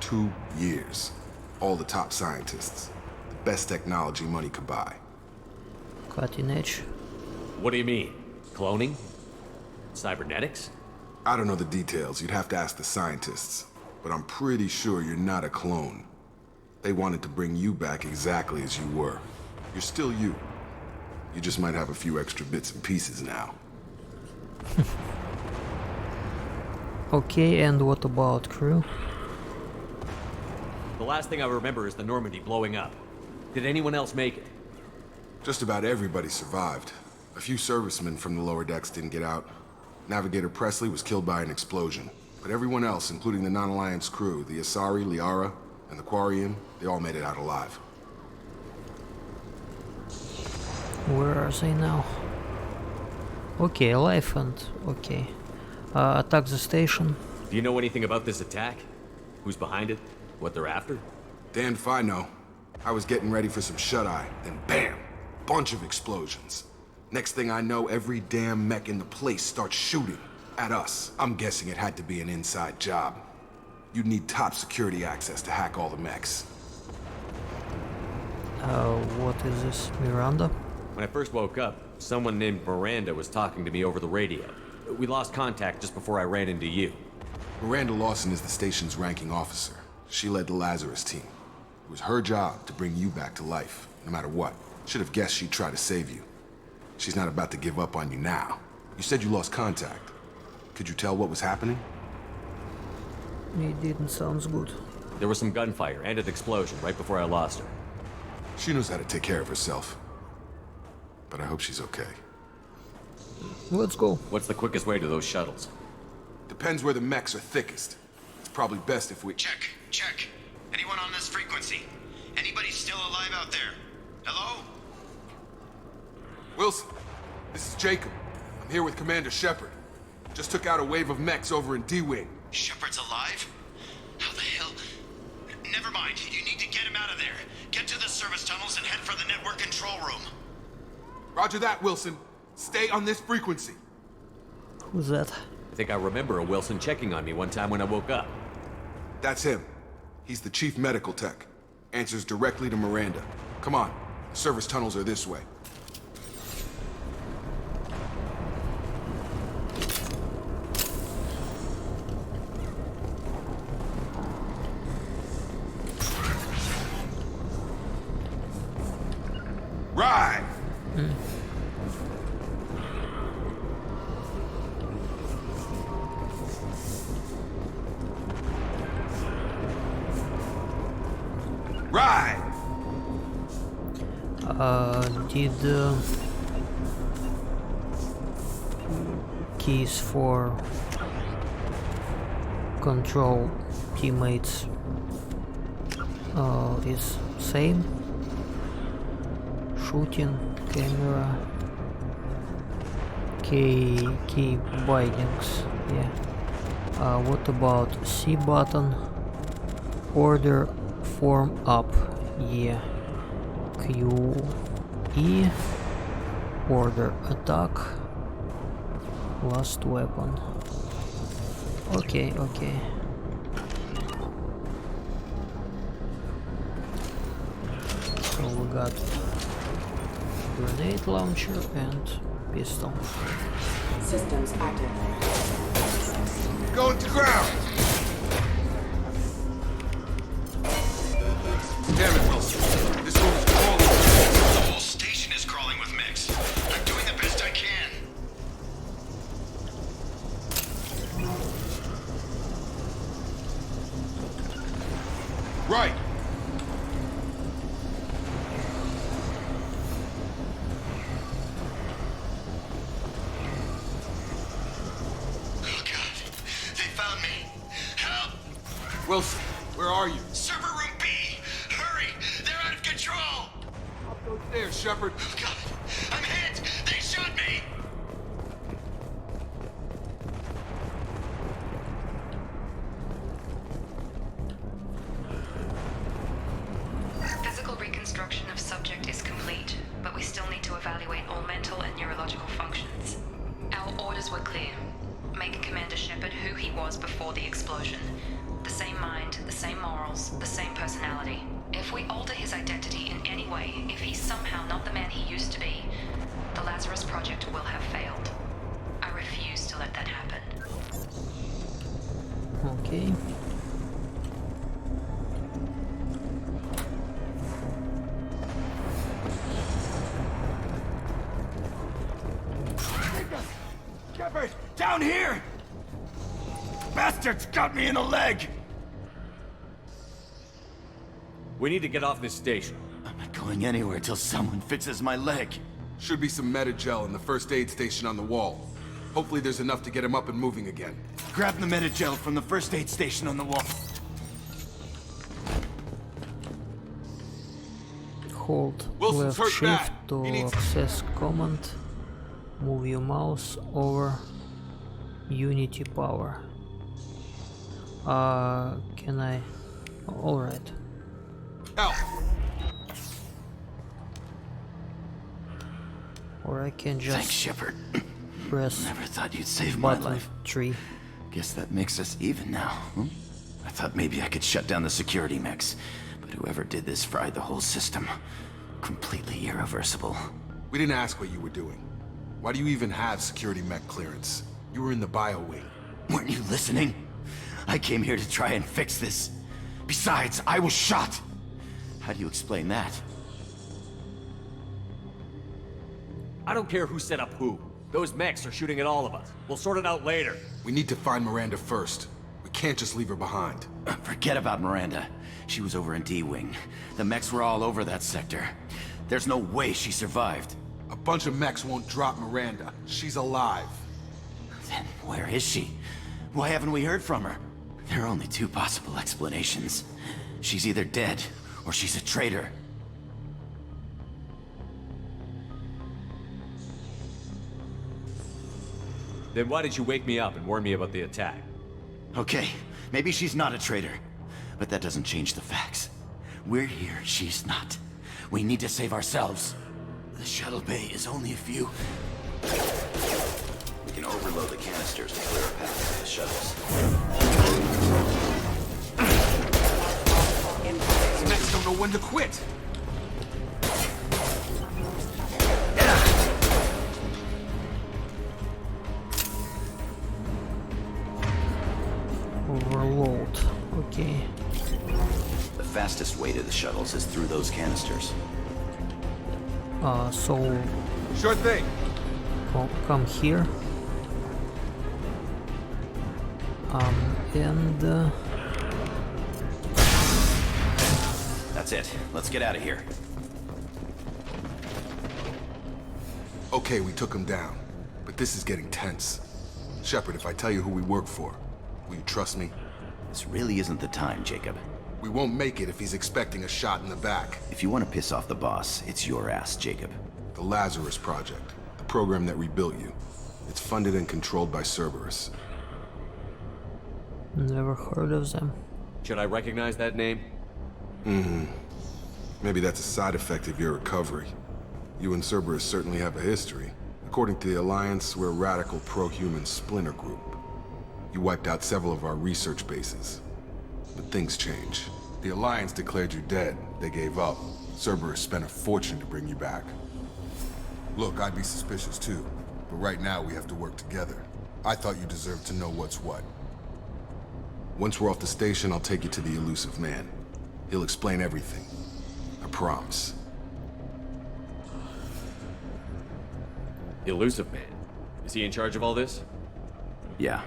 2 years. All the top scientists. The best technology money could buy. Cutting edge. What do you mean? Cloning? Cybernetics? I don't know the details. You'd have to ask the scientists. But I'm pretty sure you're not a clone. They wanted to bring you back exactly as you were. You're still you. You just might have a few extra bits and pieces now. Okay, and what about crew? The last thing I remember is the Normandy blowing up. Did anyone else make it? Just about everybody survived. A few servicemen from the lower decks didn't get out. Navigator Presley was killed by an explosion. But everyone else, including the non-Alliance crew, the Asari, Liara, and the Quarian, they all made it out alive. Where are they now? Okay, alive and okay. Attack the station. Do you know anything about this attack? Who's behind it? What they're after? Damned if I know. I was getting ready for some shut-eye, then bam! Bunch of explosions. Next thing I know, every damn mech in the place starts shooting at us. I'm guessing it had to be an inside job. You'd need top security access to hack all the mechs. What is this? Miranda? When I first woke up, someone named Miranda was talking to me over the radio. We lost contact just before I ran into you. Miranda Lawson is the station's ranking officer. She led the Lazarus team. It was her job to bring you back to life, no matter what. Should have guessed she'd try to save you. She's not about to give up on you now. You said you lost contact. Could you tell what was happening? It didn't sound good. There was some gunfire and an explosion right before I lost her. She knows how to take care of herself. But I hope she's okay. Let's go. What's the quickest way to those shuttles? Depends where the mechs are thickest. It's probably best if we... Check. Anyone on this frequency? Anybody still alive out there? Hello? Wilson, this is Jacob. I'm here with Commander Shepard. Just took out a wave of mechs over in D-Wing. Shepard's alive? How the hell? Never mind. You need to get him out of there. Get to the service tunnels and head for the network control room. Roger that, Wilson. Stay on this frequency. Who's that? I think I remember a Wilson checking on me one time when I woke up. That's him. He's the chief medical tech. Answers directly to Miranda. Come on. The service tunnels are this way. Right! Right! Did keys for control teammates is same? Shooting, camera, key bindings, yeah. What about C button? Order form up, yeah. Q, E, order attack, last weapon. Okay. So we got grenade launcher and pistol. Systems active. Going to ground! Damn it, Wilson. This room is crawling. The whole station is crawling with mechs. I'm doing the best I can. Right! Wilson, where are you? Server room B! Hurry! They're out of control! Up those stairs, Shepard. Oh, God! I'm hit! They shot me! Physical reconstruction of subject is complete, but we still need to evaluate all mental and neurological functions. Our orders were clear. Make Commander Shepard who he was before the explosion. The same mind, the same morals, the same personality. If we alter his identity in any way, if he's somehow not the man he used to be, the Lazarus Project will have failed. I refuse to let that happen. Okay. Shepard, down here! Bastards got me in the leg! We need to get off this station. I'm not going anywhere till someone fixes my leg. Should be some meta-gel in the first aid station on the wall. Hopefully there's enough to get him up and moving again. Grab the meta-gel from the first aid station on the wall. Hold Wilson's left hurt shift bad. to He needs- access command. Move your mouse over Unity power. Can I? Alright. Help! Or I can just Thanks, Shepard. press Never thought you'd save my button life. 3. Guess that makes us even now, huh? I thought maybe I could shut down the security mechs, but whoever did this fried the whole system. Completely irreversible. We didn't ask what you were doing. Why do you even have security mech clearance? You were in the bio wing. Weren't you listening? I came here to try and fix this. Besides, I was shot. How do you explain that? I don't care who set up who. Those mechs are shooting at all of us. We'll sort it out later. We need to find Miranda first. We can't just leave her behind. Forget about Miranda. She was over in D-Wing. The mechs were all over that sector. There's no way she survived. A bunch of mechs won't drop Miranda. She's alive. Then where is she? Why haven't we heard from her? There are only two possible explanations. She's either dead, or she's a traitor. Then why did you wake me up and warn me about the attack? Okay, maybe she's not a traitor. But that doesn't change the facts. We're here, she's not. We need to save ourselves. The shuttle bay is only a few. We can overload the canisters to clear a path to the shuttles. These mechs don't know when to quit. Overload. Okay. The fastest way to the shuttles is through those canisters. So Sure thing. come here. And That's it. Let's get out of here. Okay, we took him down. But this is getting tense. Shepard, if I tell you who we work for, will you trust me? This really isn't the time, Jacob. We won't make it if he's expecting a shot in the back. If you want to piss off the boss, it's your ass, Jacob. The Lazarus Project, the program that rebuilt you. It's funded and controlled by Cerberus. never heard of them. Should I recognize that name? Maybe that's a side effect of your recovery. You and Cerberus certainly have a history. According to the Alliance, we're a radical pro-human splinter group. You wiped out several of our research bases. But things change. The Alliance declared you dead. They gave up. Cerberus spent a fortune to bring you back. Look, I'd be suspicious too. But right now we have to work together. I thought you deserved to know what's what. Once we're off the station, I'll take you to the elusive man. He'll explain everything. I promise. The Elusive Man. Is he in charge of all this? Yeah,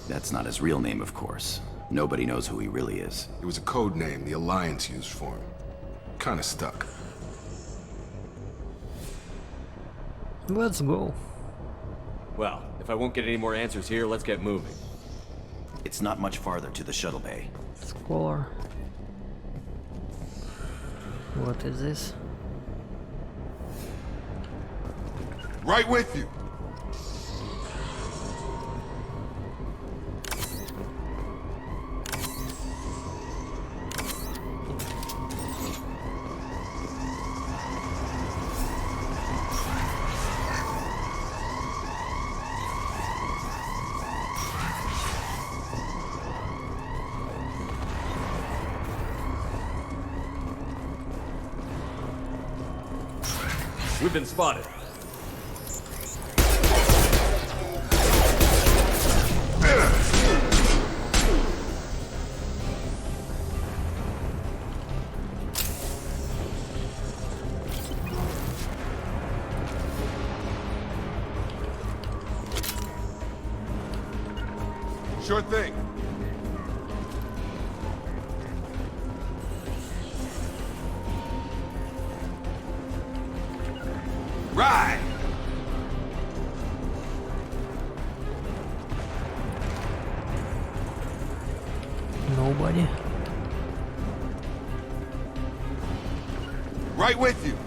that's not his real name, of course. Nobody knows who he really is. It was a code name the Alliance used for him. Kinda stuck. Let's go. Well, if I won't get any more answers here, let's get moving. It's not much farther to the shuttle bay. Scholar. What is this? Right with you! We've been spotted. Sure thing. Ride! Nobody. Right with you.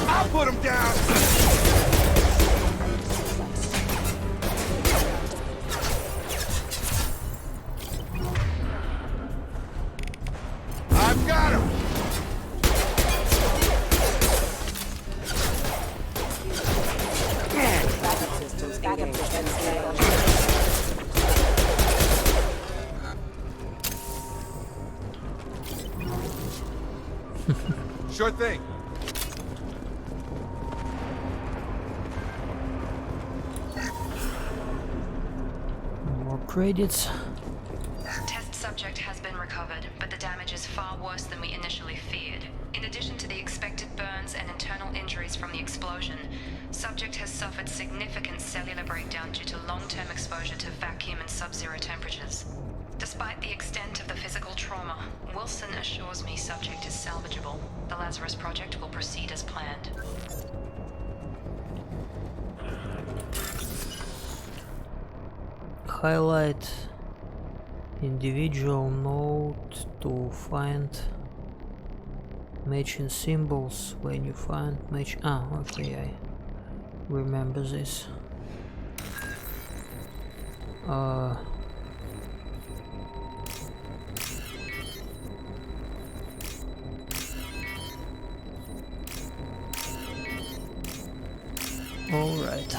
I'll put him down. I've got him. Sure thing. More credits. Test subject has been recovered, but the damage is far worse than we initially feared. In addition to the expected burns and internal injuries from the explosion, subject has suffered significant cellular breakdown due to long-term exposure to vacuum and sub-zero temperatures. Despite the extent of the physical trauma, Wilson assures me subject is salvageable. The Lazarus Project will proceed as planned. Highlight individual note to find matching symbols when you find match. Ah, okay, I remember this. All right.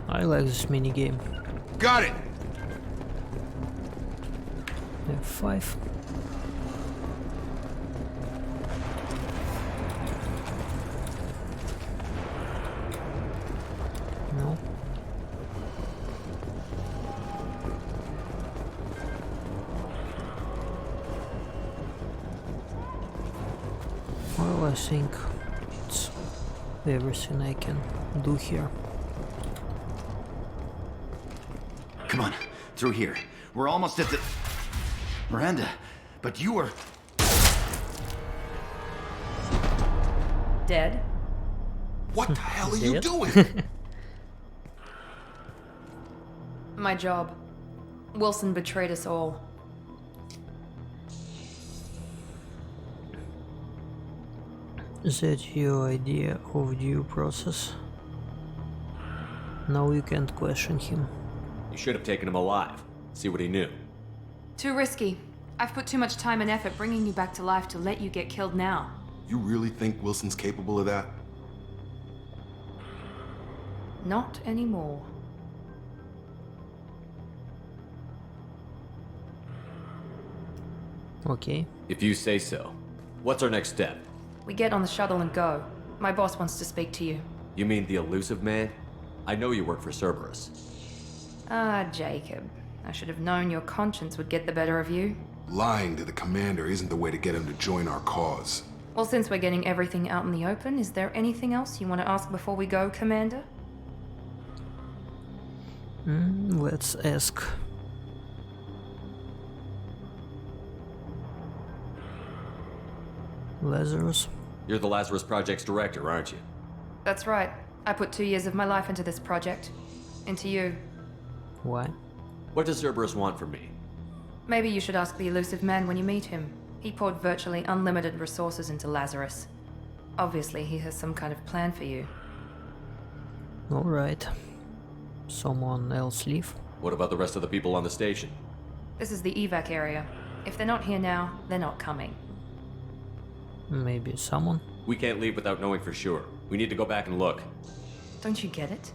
I like this mini game. Got it. F5. No. Well, I think it's everything I can do here. Come on, through here. We're almost at the... Miranda, but you were... Dead? What the hell are you doing? My job. Wilson betrayed us all. Is that your idea of due process? Now you can't question him. You should have taken him alive. See what he knew. Too risky. I've put too much time and effort bringing you back to life to let you get killed now. You really think Wilson's capable of that? Not anymore. Okay. If you say so. What's our next step? We get on the shuttle and go. My boss wants to speak to you. You mean the elusive man? I know you work for Cerberus. Ah, Jacob. I should have known your conscience would get the better of you. Lying to the commander isn't the way to get him to join our cause. Well, since we're getting everything out in the open, is there anything else you want to ask before we go, Commander? Let's ask. Lazarus? You're the Lazarus Project's director, aren't you? That's right. I put 2 years of my life into this project. Into you. Why? What does Cerberus want from me? Maybe you should ask the elusive man when you meet him. He poured virtually unlimited resources into Lazarus. Obviously, he has some kind of plan for you. Alright. Someone else leave? What about the rest of the people on the station? This is the evac area. If they're not here now, they're not coming. Maybe someone? We can't leave without knowing for sure. We need to go back and look. Don't you get it?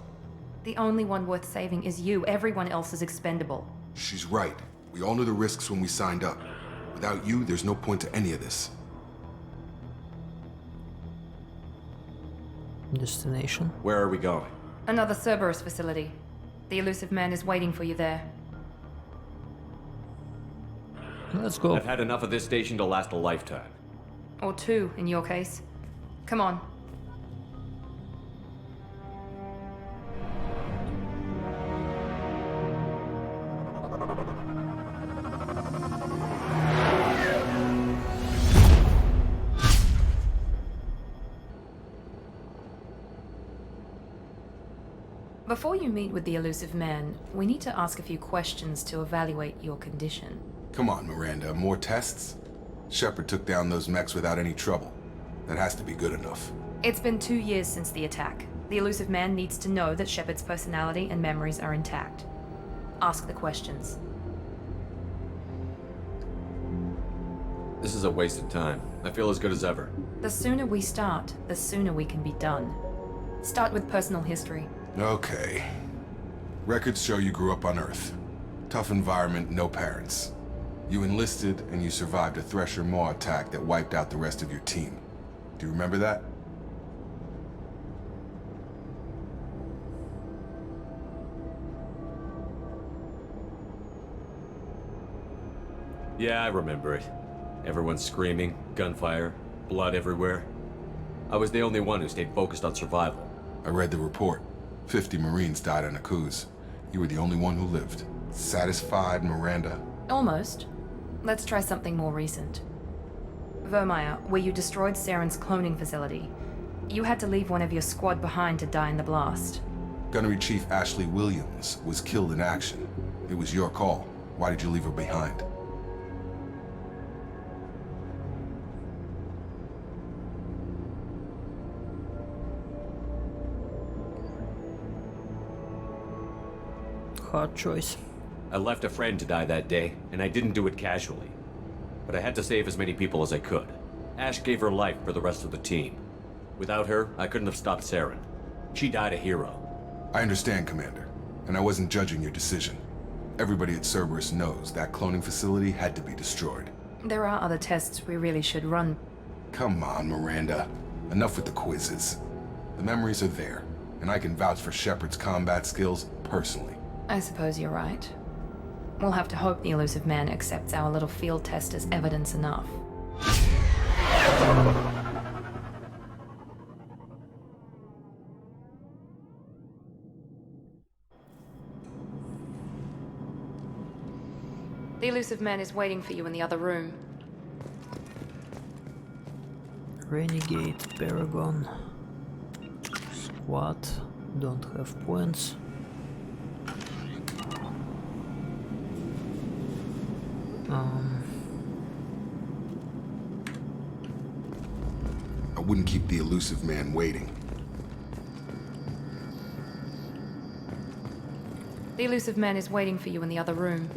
The only one worth saving is you. Everyone else is expendable. She's right. We all knew the risks when we signed up. Without you, there's no point to any of this. Destination? Where are we going? Another Cerberus facility. The elusive man is waiting for you there. Let's go. I've had enough of this station to last a lifetime. Or 2, in your case. Come on. Before you meet with the elusive man, we need to ask a few questions to evaluate your condition. Come on, Miranda, more tests? Shepard took down those mechs without any trouble. That has to be good enough. It's been 2 years since the attack. The elusive man needs to know that Shepard's personality and memories are intact. Ask the questions. This is a waste of time. I feel as good as ever. The sooner we start, the sooner we can be done. Start with personal history. Okay. Records show you grew up on Earth. Tough environment, no parents. You enlisted and you survived a Thresher Maw attack that wiped out the rest of your team. Do you remember that? Yeah, I remember it. Everyone screaming, gunfire, blood everywhere. I was the only one who stayed focused on survival. I read the report. 50 Marines died on Akuz. You were the only one who lived. Satisfied, Miranda? Almost. Let's try something more recent. Vermeer, where you destroyed Saren's cloning facility. You had to leave one of your squad behind to die in the blast. Gunnery Chief Ashley Williams was killed in action. It was your call. Why did you leave her behind? Hard choice. I left a friend to die that day, and I didn't do it casually. But I had to save as many people as I could. Ash gave her life for the rest of the team. Without her, I couldn't have stopped Saren. She died a hero. I understand, Commander, and I wasn't judging your decision. Everybody at Cerberus knows that cloning facility had to be destroyed. There are other tests we really should run. Come on, Miranda. Enough with the quizzes. The memories are there, and I can vouch for Shepard's combat skills personally. I suppose you're right. We'll have to hope the elusive man accepts our little field test as evidence enough. The elusive man is waiting for you in the other room. Renegade, Paragon, Squad, don't have points. I wouldn't keep the elusive man waiting. The elusive man is waiting for you in the other room.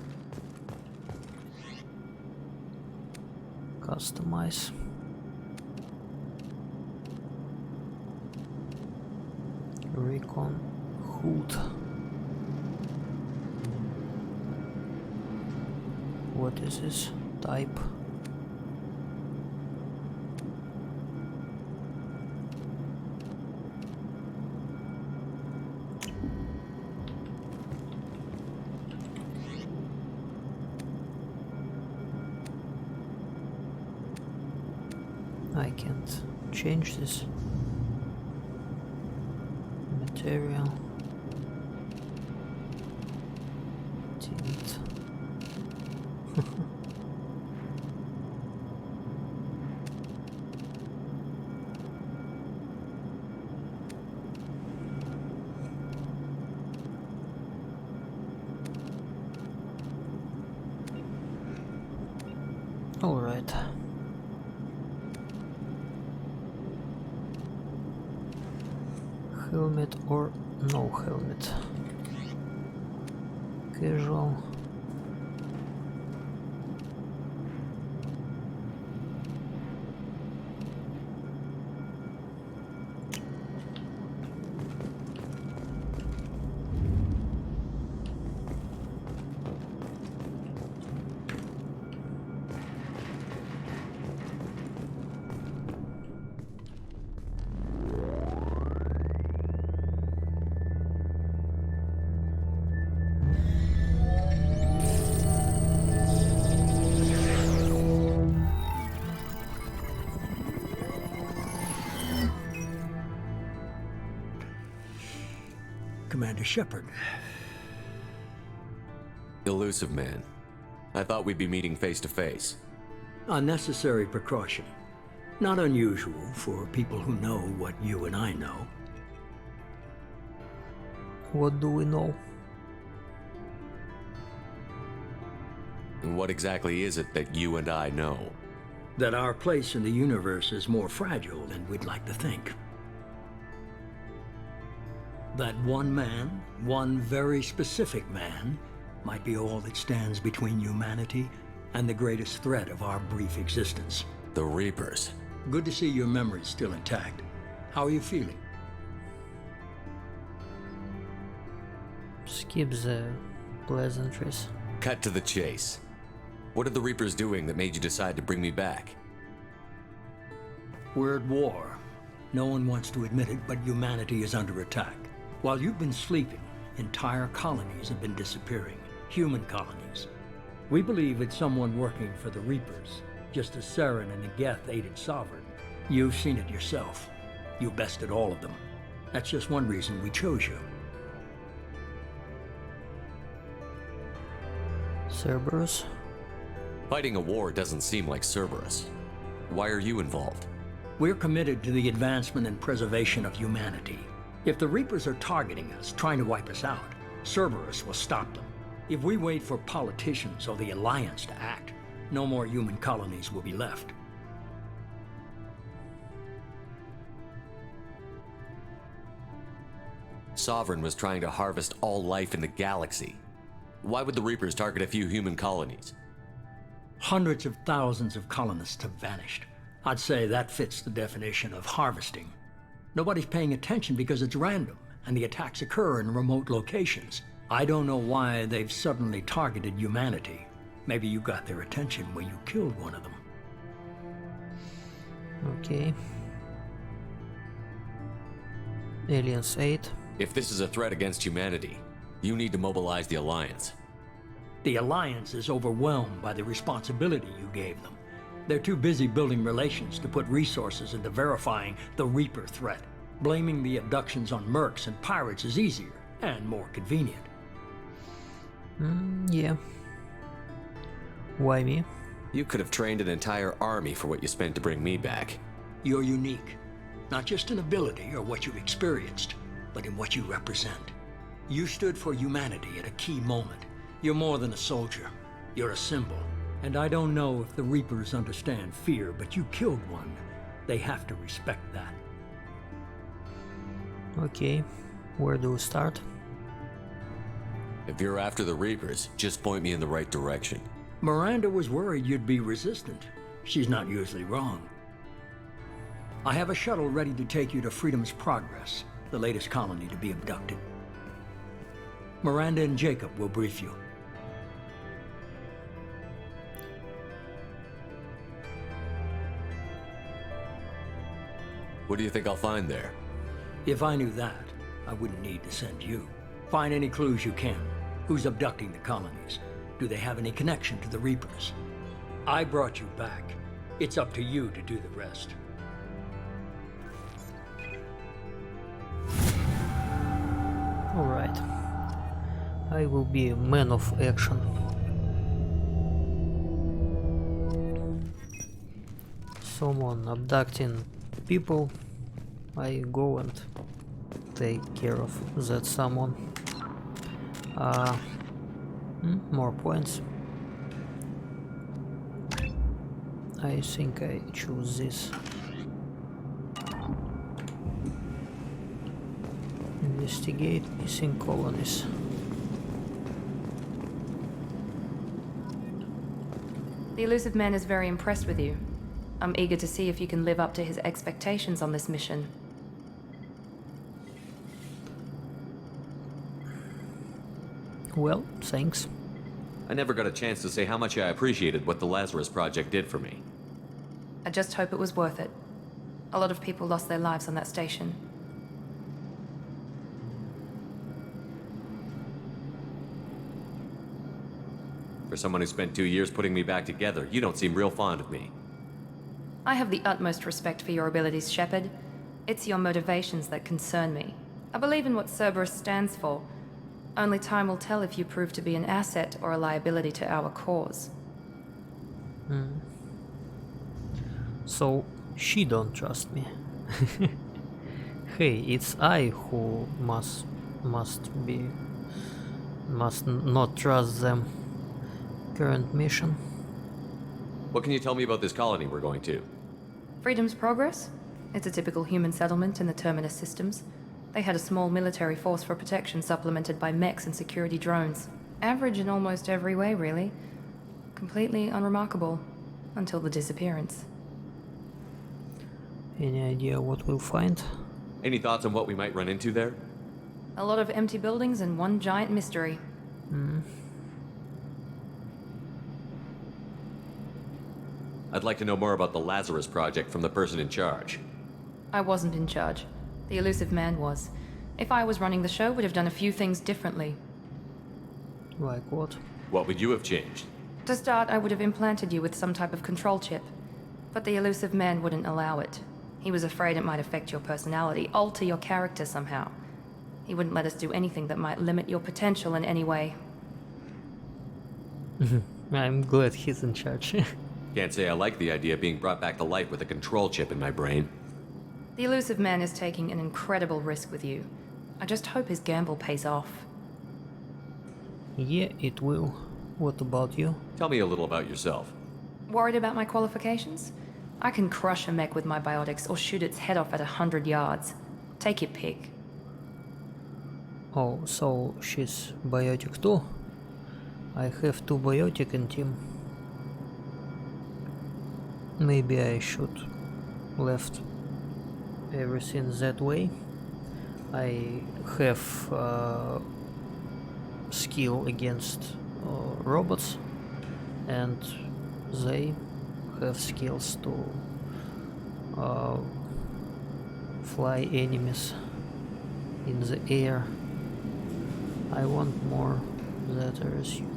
Customize. Recon Hood. What is this? Type. I can't change this. Material. Tint. All right. Helmet or no helmet? Casual. Commander Shepard. Elusive man. I thought we'd be meeting face to face. Unnecessary precaution. Not unusual for people who know what you and I know. What do we know? And what exactly is it that you and I know? That our place in the universe is more fragile than we'd like to think. That one man, one very specific man, might be all that stands between humanity and the greatest threat of our brief existence. The Reapers. Good to see your memory's still intact. How are you feeling? Skip the pleasantries. Cut to the chase. What are the Reapers doing that made you decide to bring me back? We're at war. No one wants to admit it, but humanity is under attack. While you've been sleeping, entire colonies have been disappearing. Human colonies. We believe it's someone working for the Reapers, just as Saren and the Geth aided Sovereign. You've seen it yourself. You bested all of them. That's just one reason we chose you. Cerberus? Fighting a war doesn't seem like Cerberus. Why are you involved? We're committed to the advancement and preservation of humanity. If the Reapers are targeting us, trying to wipe us out, Cerberus will stop them. If we wait for politicians or the Alliance to act, no more human colonies will be left. Sovereign was trying to harvest all life in the galaxy. Why would the Reapers target a few human colonies? Hundreds of thousands of colonists have vanished. I'd say that fits the definition of harvesting. Nobody's paying attention because it's random, and the attacks occur in remote locations. I don't know why they've suddenly targeted humanity. Maybe you got their attention when you killed one of them. Okay. Aliens 8. If this is a threat against humanity, you need to mobilize the Alliance. The Alliance is overwhelmed by the responsibility you gave them. They're too busy building relations to put resources into verifying the Reaper threat. Blaming the abductions on mercs and pirates is easier and more convenient. Yeah. Why me? You could have trained an entire army for what you spent to bring me back. You're unique, not just in ability or what you've experienced, but in what you represent. You stood for humanity at a key moment. You're more than a soldier. You're a symbol. And I don't know if the Reapers understand fear, but you killed one. They have to respect that. Okay. Where do we start? If you're after the Reapers, just point me in the right direction. Miranda was worried you'd be resistant. She's not usually wrong. I have a shuttle ready to take you to Freedom's Progress, the latest colony to be abducted. Miranda and Jacob will brief you. What do you think I'll find there? If I knew that, I wouldn't need to send you. Find any clues you can. Who's abducting the colonies? Do they have any connection to the Reapers? I brought you back. It's up to you to do the rest. Alright. I will be a man of action. Someone abducting people, I go and take care of that someone. More points. I think I choose this. Investigate missing colonies. The elusive man is very impressed with you. I'm eager to see if you can live up to his expectations on this mission. Well, thanks. I never got a chance to say how much I appreciated what the Lazarus Project did for me. I just hope it was worth it. A lot of people lost their lives on that station. For someone who spent 2 years putting me back together, you don't seem real fond of me. I have the utmost respect for your abilities, Shepard. It's your motivations that concern me. I believe in what Cerberus stands for. Only time will tell if you prove to be an asset or a liability to our cause. So, she don't trust me. Hey, it's I who must Must not trust them. Current mission. What can you tell me about this colony we're going to? Freedom's Progress? It's a typical human settlement in the Terminus systems. They had a small military force for protection supplemented by mechs and security drones. Average in almost every way, really. Completely unremarkable. Until the disappearance. Any idea what we'll find? Any thoughts on what we might run into there? A lot of empty buildings and one giant mystery. I'd like to know more about the Lazarus Project from the person in charge. I wasn't in charge. The elusive man was. If I was running the show, would have done a few things differently. Like what? What would you have changed? To start, I would have implanted you with some type of control chip. But the elusive man wouldn't allow it. He was afraid it might affect your personality, alter your character somehow. He wouldn't let us do anything that might limit your potential in any way. I'm glad he's in charge. Can't say I like the idea of being brought back to life with a control chip in my brain. The elusive man is taking an incredible risk with you. I just hope his gamble pays off. Yeah, it will. What about you? Tell me a little about yourself. Worried about my qualifications? I can crush a mech with my biotics or shoot its head off at 100 yards. Take your pick. Oh, so she's biotic too? I have 2 biotic in team. Maybe I should left everything that way. I have skill against robots, and they have skills to fly enemies in the air. I want more that I assume.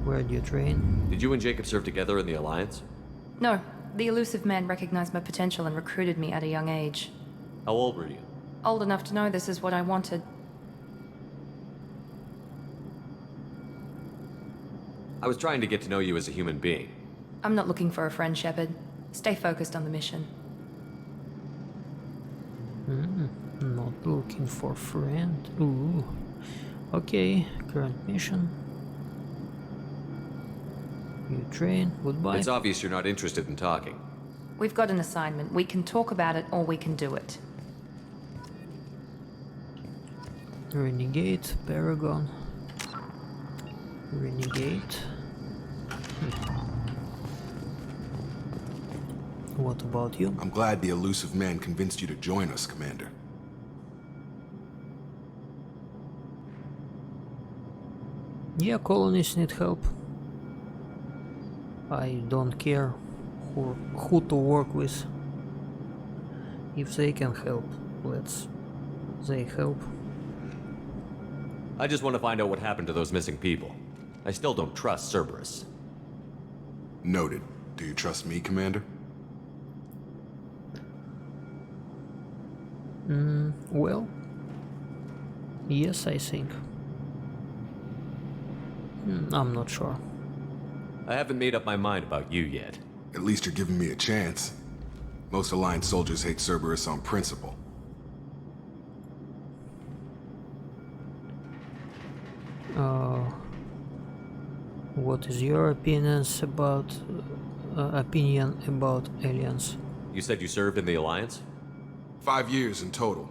Where do you train? Did you and Jacob serve together in the Alliance? No, the elusive man recognized my potential and recruited me at a young age. How old were you? Old enough to know this is what I wanted. I was trying to get to know you as a human being. I'm not looking for a friend, Shepard. Stay focused on the mission. Not looking for friend. Ooh. Okay, current mission. You train, goodbye. It's obvious you're not interested in talking. We've got an assignment. We can talk about it or we can do it. Renegade, Paragon. Renegade. What about you? I'm glad the elusive man convinced you to join us, Commander. Yeah, colonists need help. I don't care who to work with. If they can help, they help. I just want to find out what happened to those missing people. I still don't trust Cerberus. Noted. Do you trust me, Commander? Well, yes, I think. I'm not sure. I haven't made up my mind about you yet. At least you're giving me a chance. Most Alliance soldiers hate Cerberus on principle. What is your opinion about aliens? You said you served in the Alliance? 5 years in total.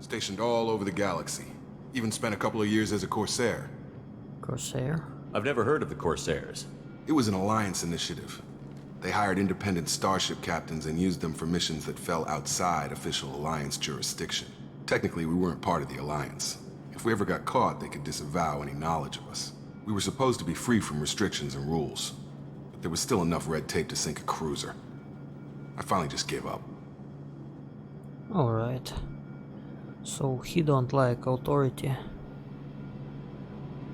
Stationed all over the galaxy. Even spent a couple of years as a Corsair. Corsair? I've never heard of the Corsairs. It was an Alliance initiative. They hired independent starship captains and used them for missions that fell outside official Alliance jurisdiction. Technically, we weren't part of the Alliance. If we ever got caught, they could disavow any knowledge of us. We were supposed to be free from restrictions and rules, but there was still enough red tape to sink a cruiser. I finally just gave up. Alright. So he don't like authority.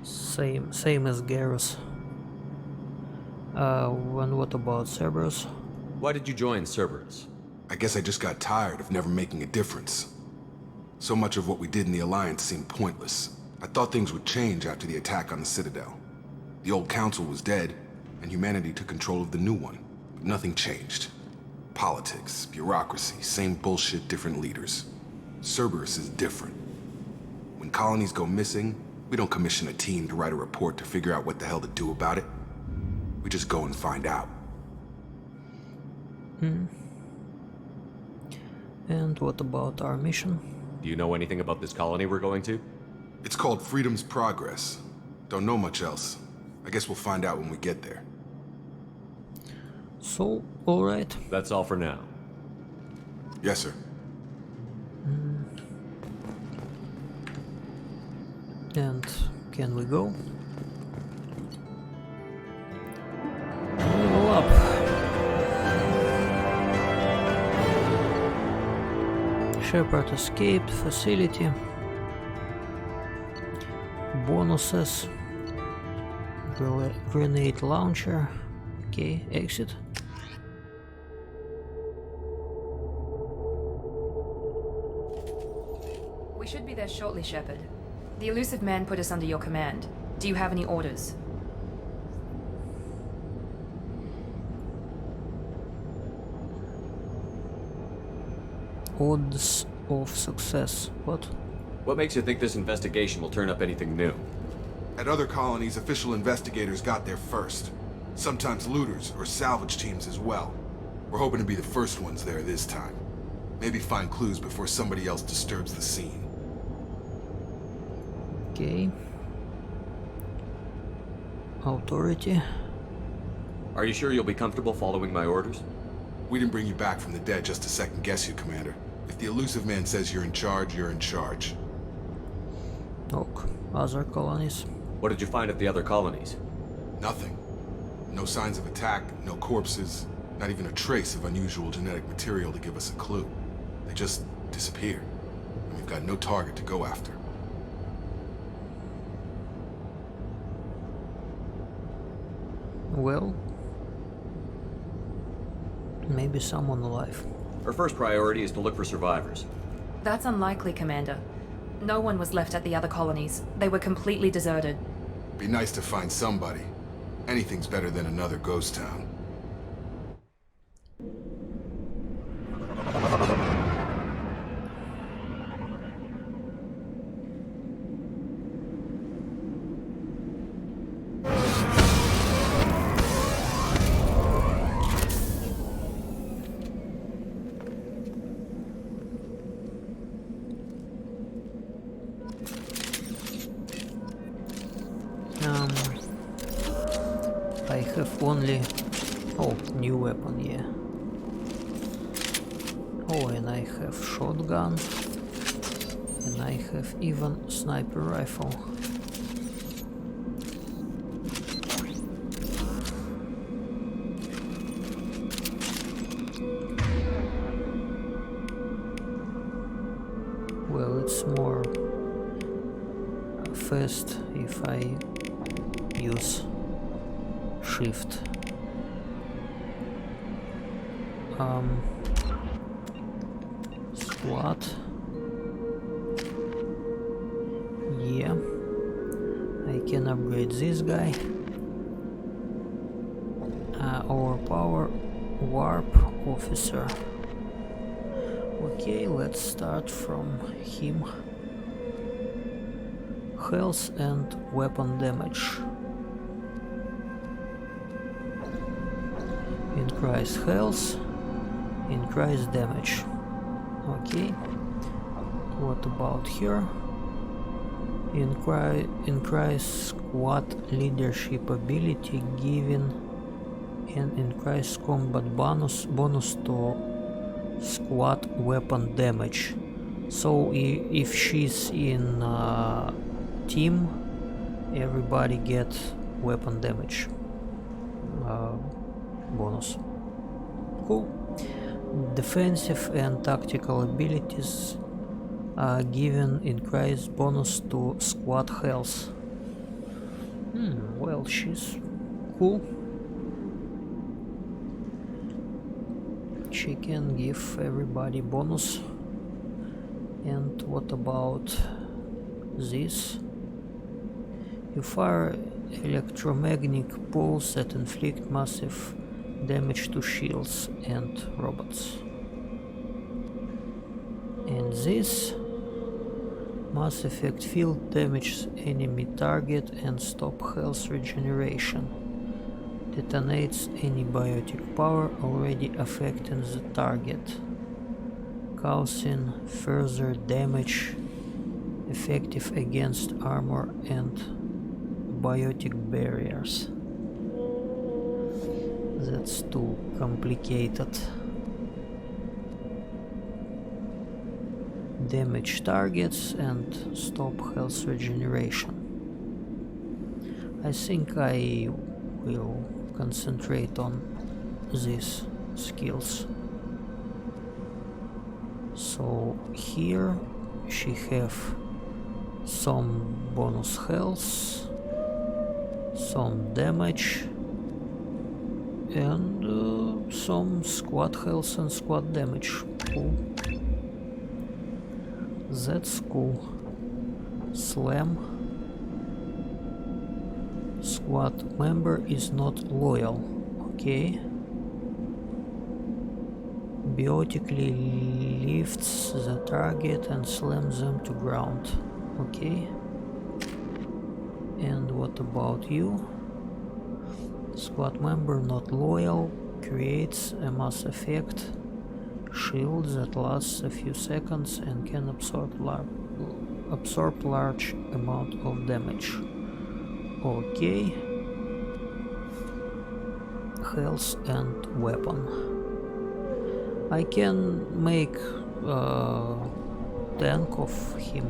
Same as Garrus. And what about Cerberus? Why did you join Cerberus? I guess I just got tired of never making a difference. So much of what we did in the Alliance seemed pointless. I thought things would change after the attack on the Citadel. The old council was dead, and humanity took control of the new one. But nothing changed. Politics, bureaucracy, same bullshit, different leaders. Cerberus is different. When colonies go missing, we don't commission a team to write a report to figure out what the hell to do about it. We just go and find out. And what about our mission? Do you know anything about this colony we're going to? It's called Freedom's Progress. Don't know much else. I guess we'll find out when we get there. So, alright. That's all for now. Yes, sir. And can we go? Level up. Shepard escaped facility. Bonuses. Grenade launcher. Okay, exit. We should be there shortly, Shepard. The elusive man put us under your command. Do you have any orders? Odds of success. What? What makes you think this investigation will turn up anything new? At other colonies, official investigators got there first. Sometimes looters or salvage teams as well. We're hoping to be the first ones there this time. Maybe find clues before somebody else disturbs the scene. Okay. Authority. Are you sure you'll be comfortable following my orders? We didn't bring you back from the dead just to second guess you, Commander. If the elusive man says you're in charge, you're in charge. Ok. Other colonies. What did you find at the other colonies? Nothing. No signs of attack, no corpses, not even a trace of unusual genetic material to give us a clue. They just disappeared. And we've got no target to go after. Well, maybe someone alive. Our first priority is to look for survivors. That's unlikely, Commander. No one was left at the other colonies. They were completely deserted. Be nice to find somebody. Anything's better than another ghost town. I have only... Oh, new weapon, yeah. Oh, and I have shotgun. And I have even sniper rifle. Well, it's more fast if I use shift. Squat. Yeah. I can upgrade this guy. Overpower warp officer. Okay, let's start from him. Health and weapon damage. Increase health, increase damage. Okay. What about here? Increase squad leadership ability, giving an increased combat bonus to squad weapon damage. So if she's in team, everybody gets weapon damage bonus. Cool. Defensive and tactical abilities are given increased bonus to squad health. Well, she's cool. She can give everybody bonus. And what about this? You fire electromagnetic pulse that inflict massive damage to shields and robots. And this Mass Effect field damages enemy target and stop health regeneration. Detonates any biotic power already affecting the target, causing further damage, effective against armor and biotic barriers. That's too complicated. Damage targets and stop health regeneration. I think I will concentrate on these skills. So here she have some bonus health, some damage, and some squad health and squad damage. Cool. That's cool. Slam. Squad member is not loyal. Okay. Biotically lifts the target and slams them to ground. Okay. And what about you? Squad member not loyal creates a mass effect shield that lasts a few seconds and can absorb large amount of damage. Okay. Health and weapon. I can make tank of him.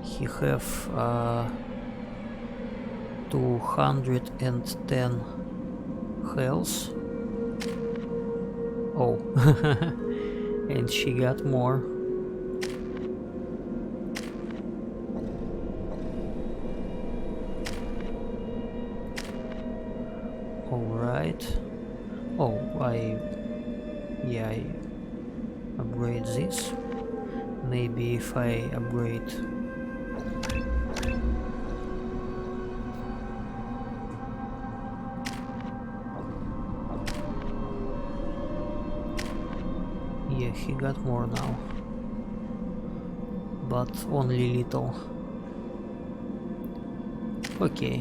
He have 210 health. Oh, and she got more. Alright. Oh, I upgrade this. Maybe if I upgrade he got more now, but only little. Okay.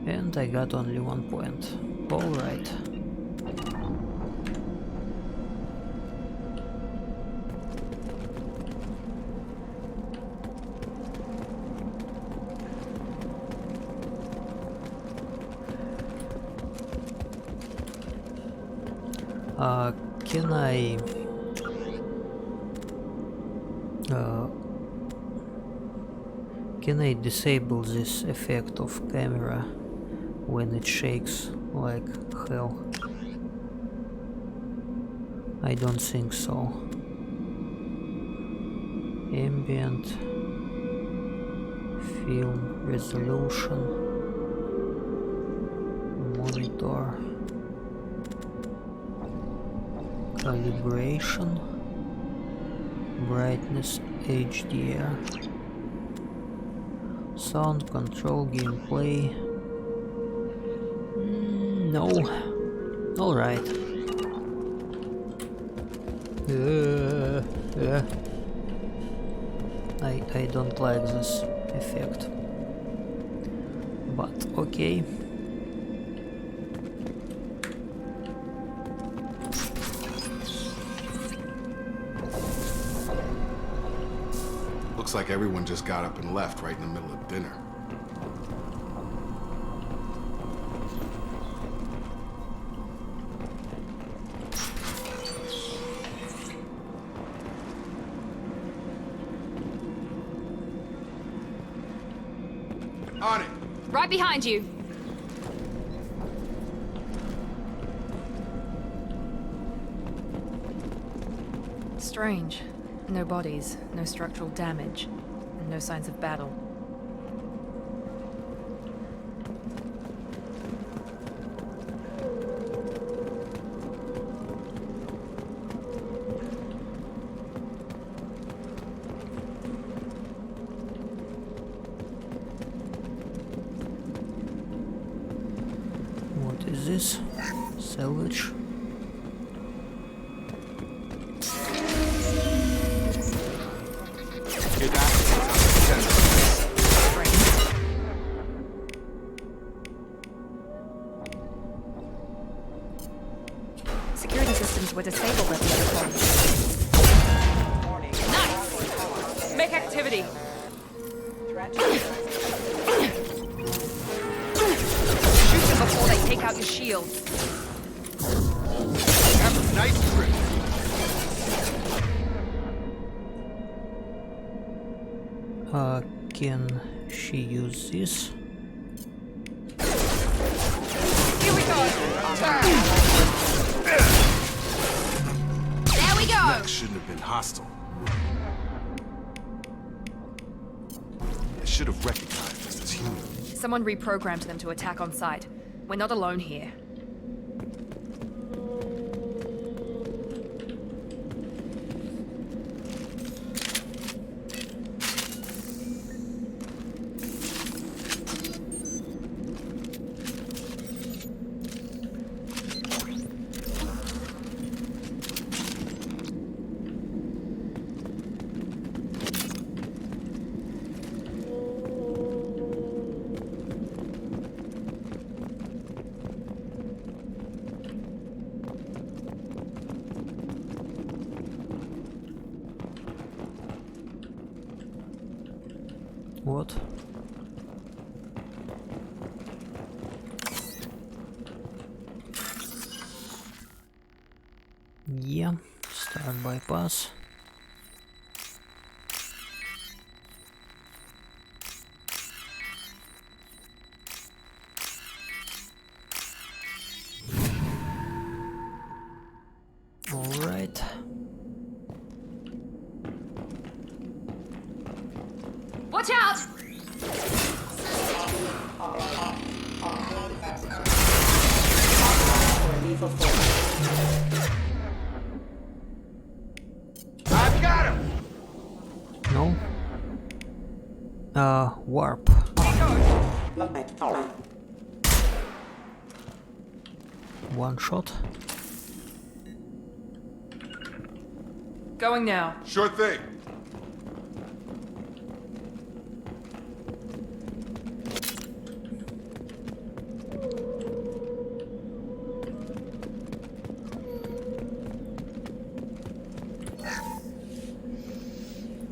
And I got only 1 point. Alright. Can I disable this effect of camera when it shakes like hell? I don't think so. Ambient film resolution, monitor calibration, brightness HDR, sound control, gameplay. No. Alright. I don't like this effect. But okay. Looks like everyone just got up and left right in the middle of dinner. On it! Right behind you! Strange. No bodies, no structural damage, and no signs of battle. What is this? Salvage. Security systems were disabled at the airport. Nice! Make activity! Shoot them before they take out your shields. Have a nice trip. Can she use this? Here we go! There we go! That shouldn't have been hostile. I should have recognized us as human. Someone reprogrammed them to attack on sight. We're not alone here. What? Yeah, start bypass. All right. Watch out! I've got him! No. Warp. One shot. Going now. Sure thing.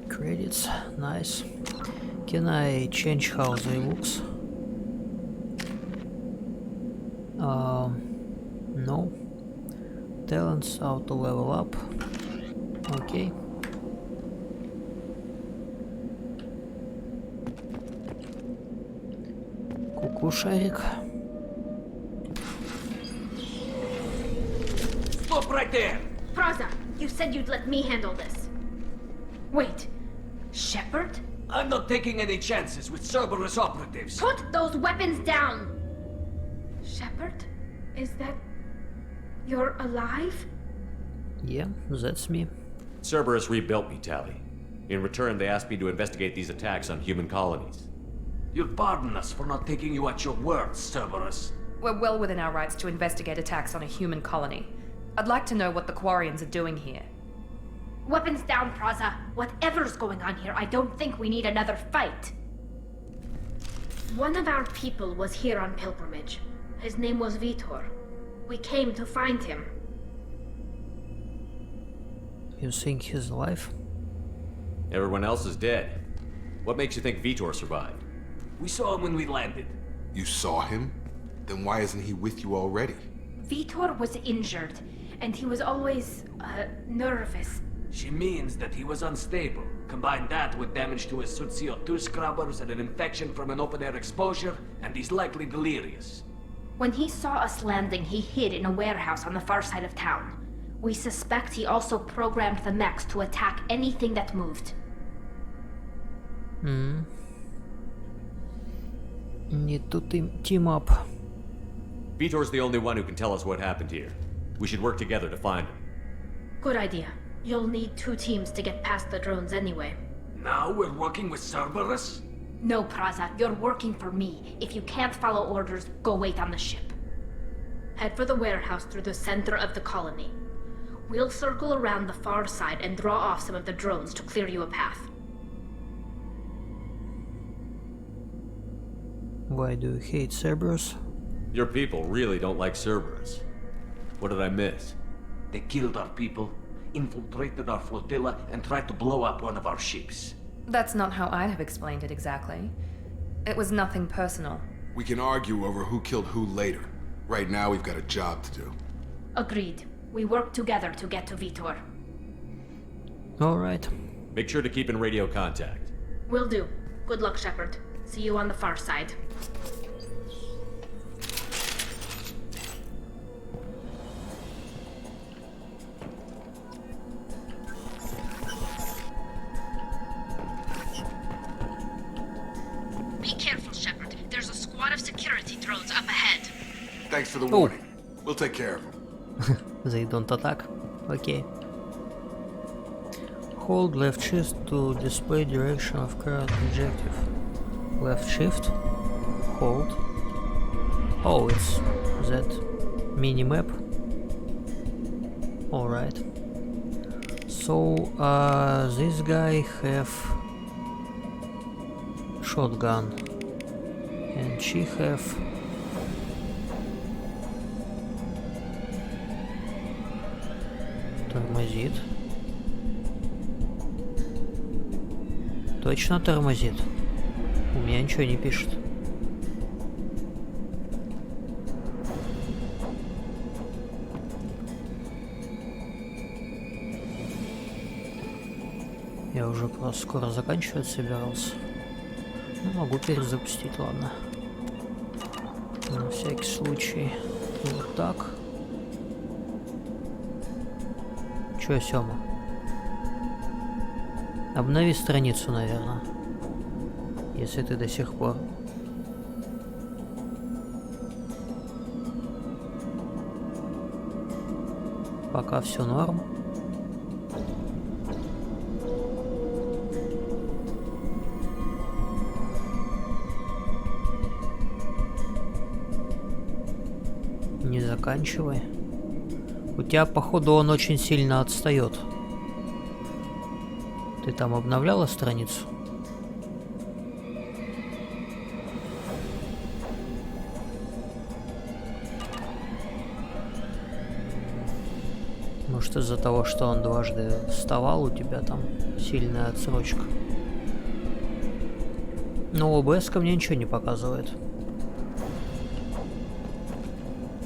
Credits, nice. Can I change how they looks? No. Talents auto level up. Okay. Кукушарик. Stop right there! Praza, you said you'd let me handle this. Wait, Shepard? I'm not taking any chances with Cerberus operatives. Put those weapons down! Shepard? Is that... you're alive? Yeah, that's me. Cerberus rebuilt me, Tally. In return, they asked me to investigate these attacks on human colonies. You'll pardon us for not taking you at your word, Cerberus. We're well within our rights to investigate attacks on a human colony. I'd like to know what the Quarians are doing here. Weapons down, Praza. Whatever's going on here, I don't think we need another fight. One of our people was here on pilgrimage. His name was Vitor. We came to find him. You think he's alive? Everyone else is dead. What makes you think Vitor survived? We saw him when we landed. You saw him? Then why isn't he with you already? Vitor was injured, and he was always, nervous. She means that he was unstable. Combine that with damage to his suit CO2 scrubbers and an infection from an open-air exposure, and he's likely delirious. When he saw us landing, he hid in a warehouse on the far side of town. We suspect he also programmed the mechs to attack anything that moved. Need to team up. Vitor's the only one who can tell us what happened here. We should work together to find him. Good idea. You'll need 2 teams to get past the drones anyway. Now we're working with Cerberus? No, Praza, you're working for me. If you can't follow orders, go wait on the ship. Head for the warehouse through the center of the colony. We'll circle around the far side and draw off some of the drones to clear you a path. Why do you hate Cerberus? Your people really don't like Cerberus. What did I miss? They killed our people, infiltrated our flotilla, and tried to blow up one of our ships. That's not how I'd have explained it exactly. It was nothing personal. We can argue over who killed who later. Right now, we've got a job to do. Agreed. We work together to get to Vitor. Alright. Make sure to keep in radio contact. Will do. Good luck, Shepard. See you on the far side. Be careful, Shepard. There's a squad of security drones up ahead. Thanks for the warning. We'll take care of them. They don't attack. Okay. Hold left shift to display direction of current objective. Left shift. Hold. Oh, it's that mini-map. Alright. So, this guy have shotgun. And she have тормозит. Точно тормозит. У меня ничего не пишет. Я уже просто скоро заканчивать собирался. Ну, могу перезапустить, ладно. На всякий случай. Вот так. Чё, Сёма? Обнови страницу, наверное. Если ты до сих пор. Пока все норм. Не заканчивай. У тебя, походу, он очень сильно отстает. Ты там обновляла страницу? Может, из-за того, что он дважды вставал, у тебя там сильная отсрочка. Но ОБС ко мне ничего не показывает.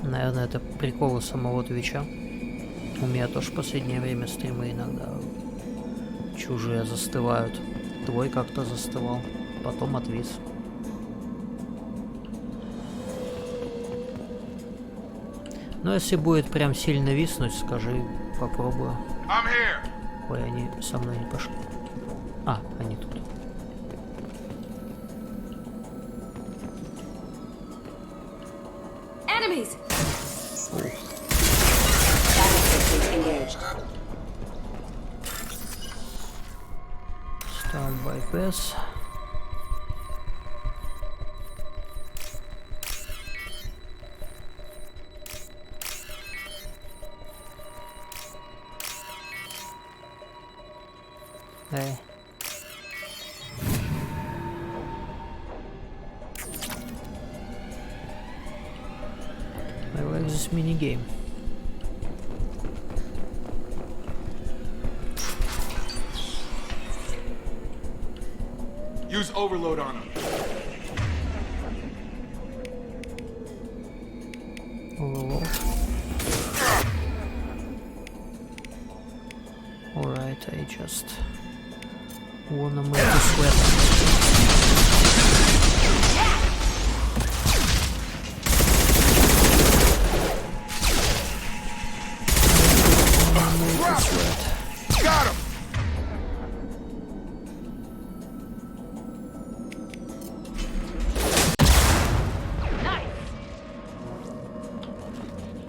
Наверное, это приколы самого Твича. У меня тоже в последнее время стримы иногда чужие застывают. Твой как-то застывал, потом отвис. Но если будет прям сильно виснуть, скажи, попробую. Ой, они со мной не пошли. А, они тут. Enemies! Start bypass. Hey. I like this mini game. Use overload on him. Overload. Alright, I just wanna make this weapon. Got him!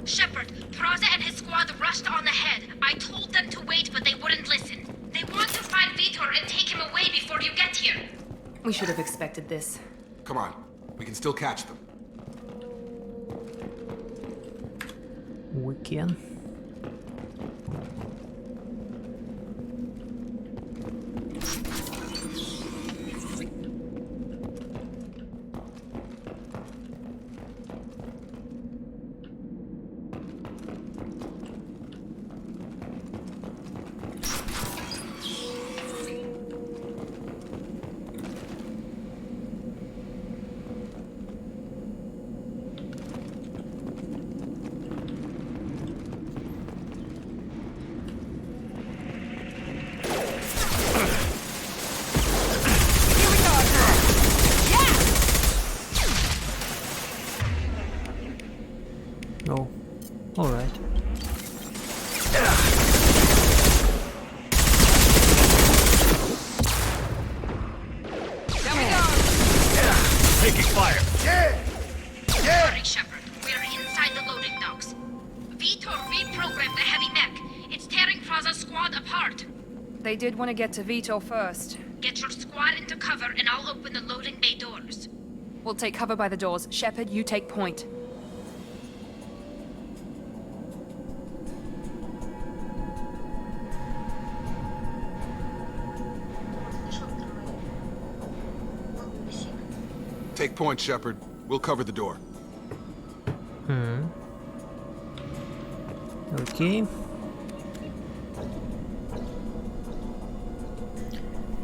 Shepard, Praza and his squad rushed on ahead. I told them to wait, but they wouldn't listen. They want to find Vitor and take him away before you get here. We should have expected this. Come on, we can still catch them. We can. Oh, alright. There we go! Taking fire! Sorry, Shepard. We're inside the loading docks. KOTOR reprogrammed the heavy mech. It's tearing Fraza's squad apart. They did want to get to KOTOR first. Get your squad into cover and I'll open the loading bay doors. We'll take cover by the doors. Shepard, you take point. Take point, Shepard. We'll cover the door. Окей.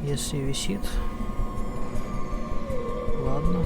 Если висит. Ладно.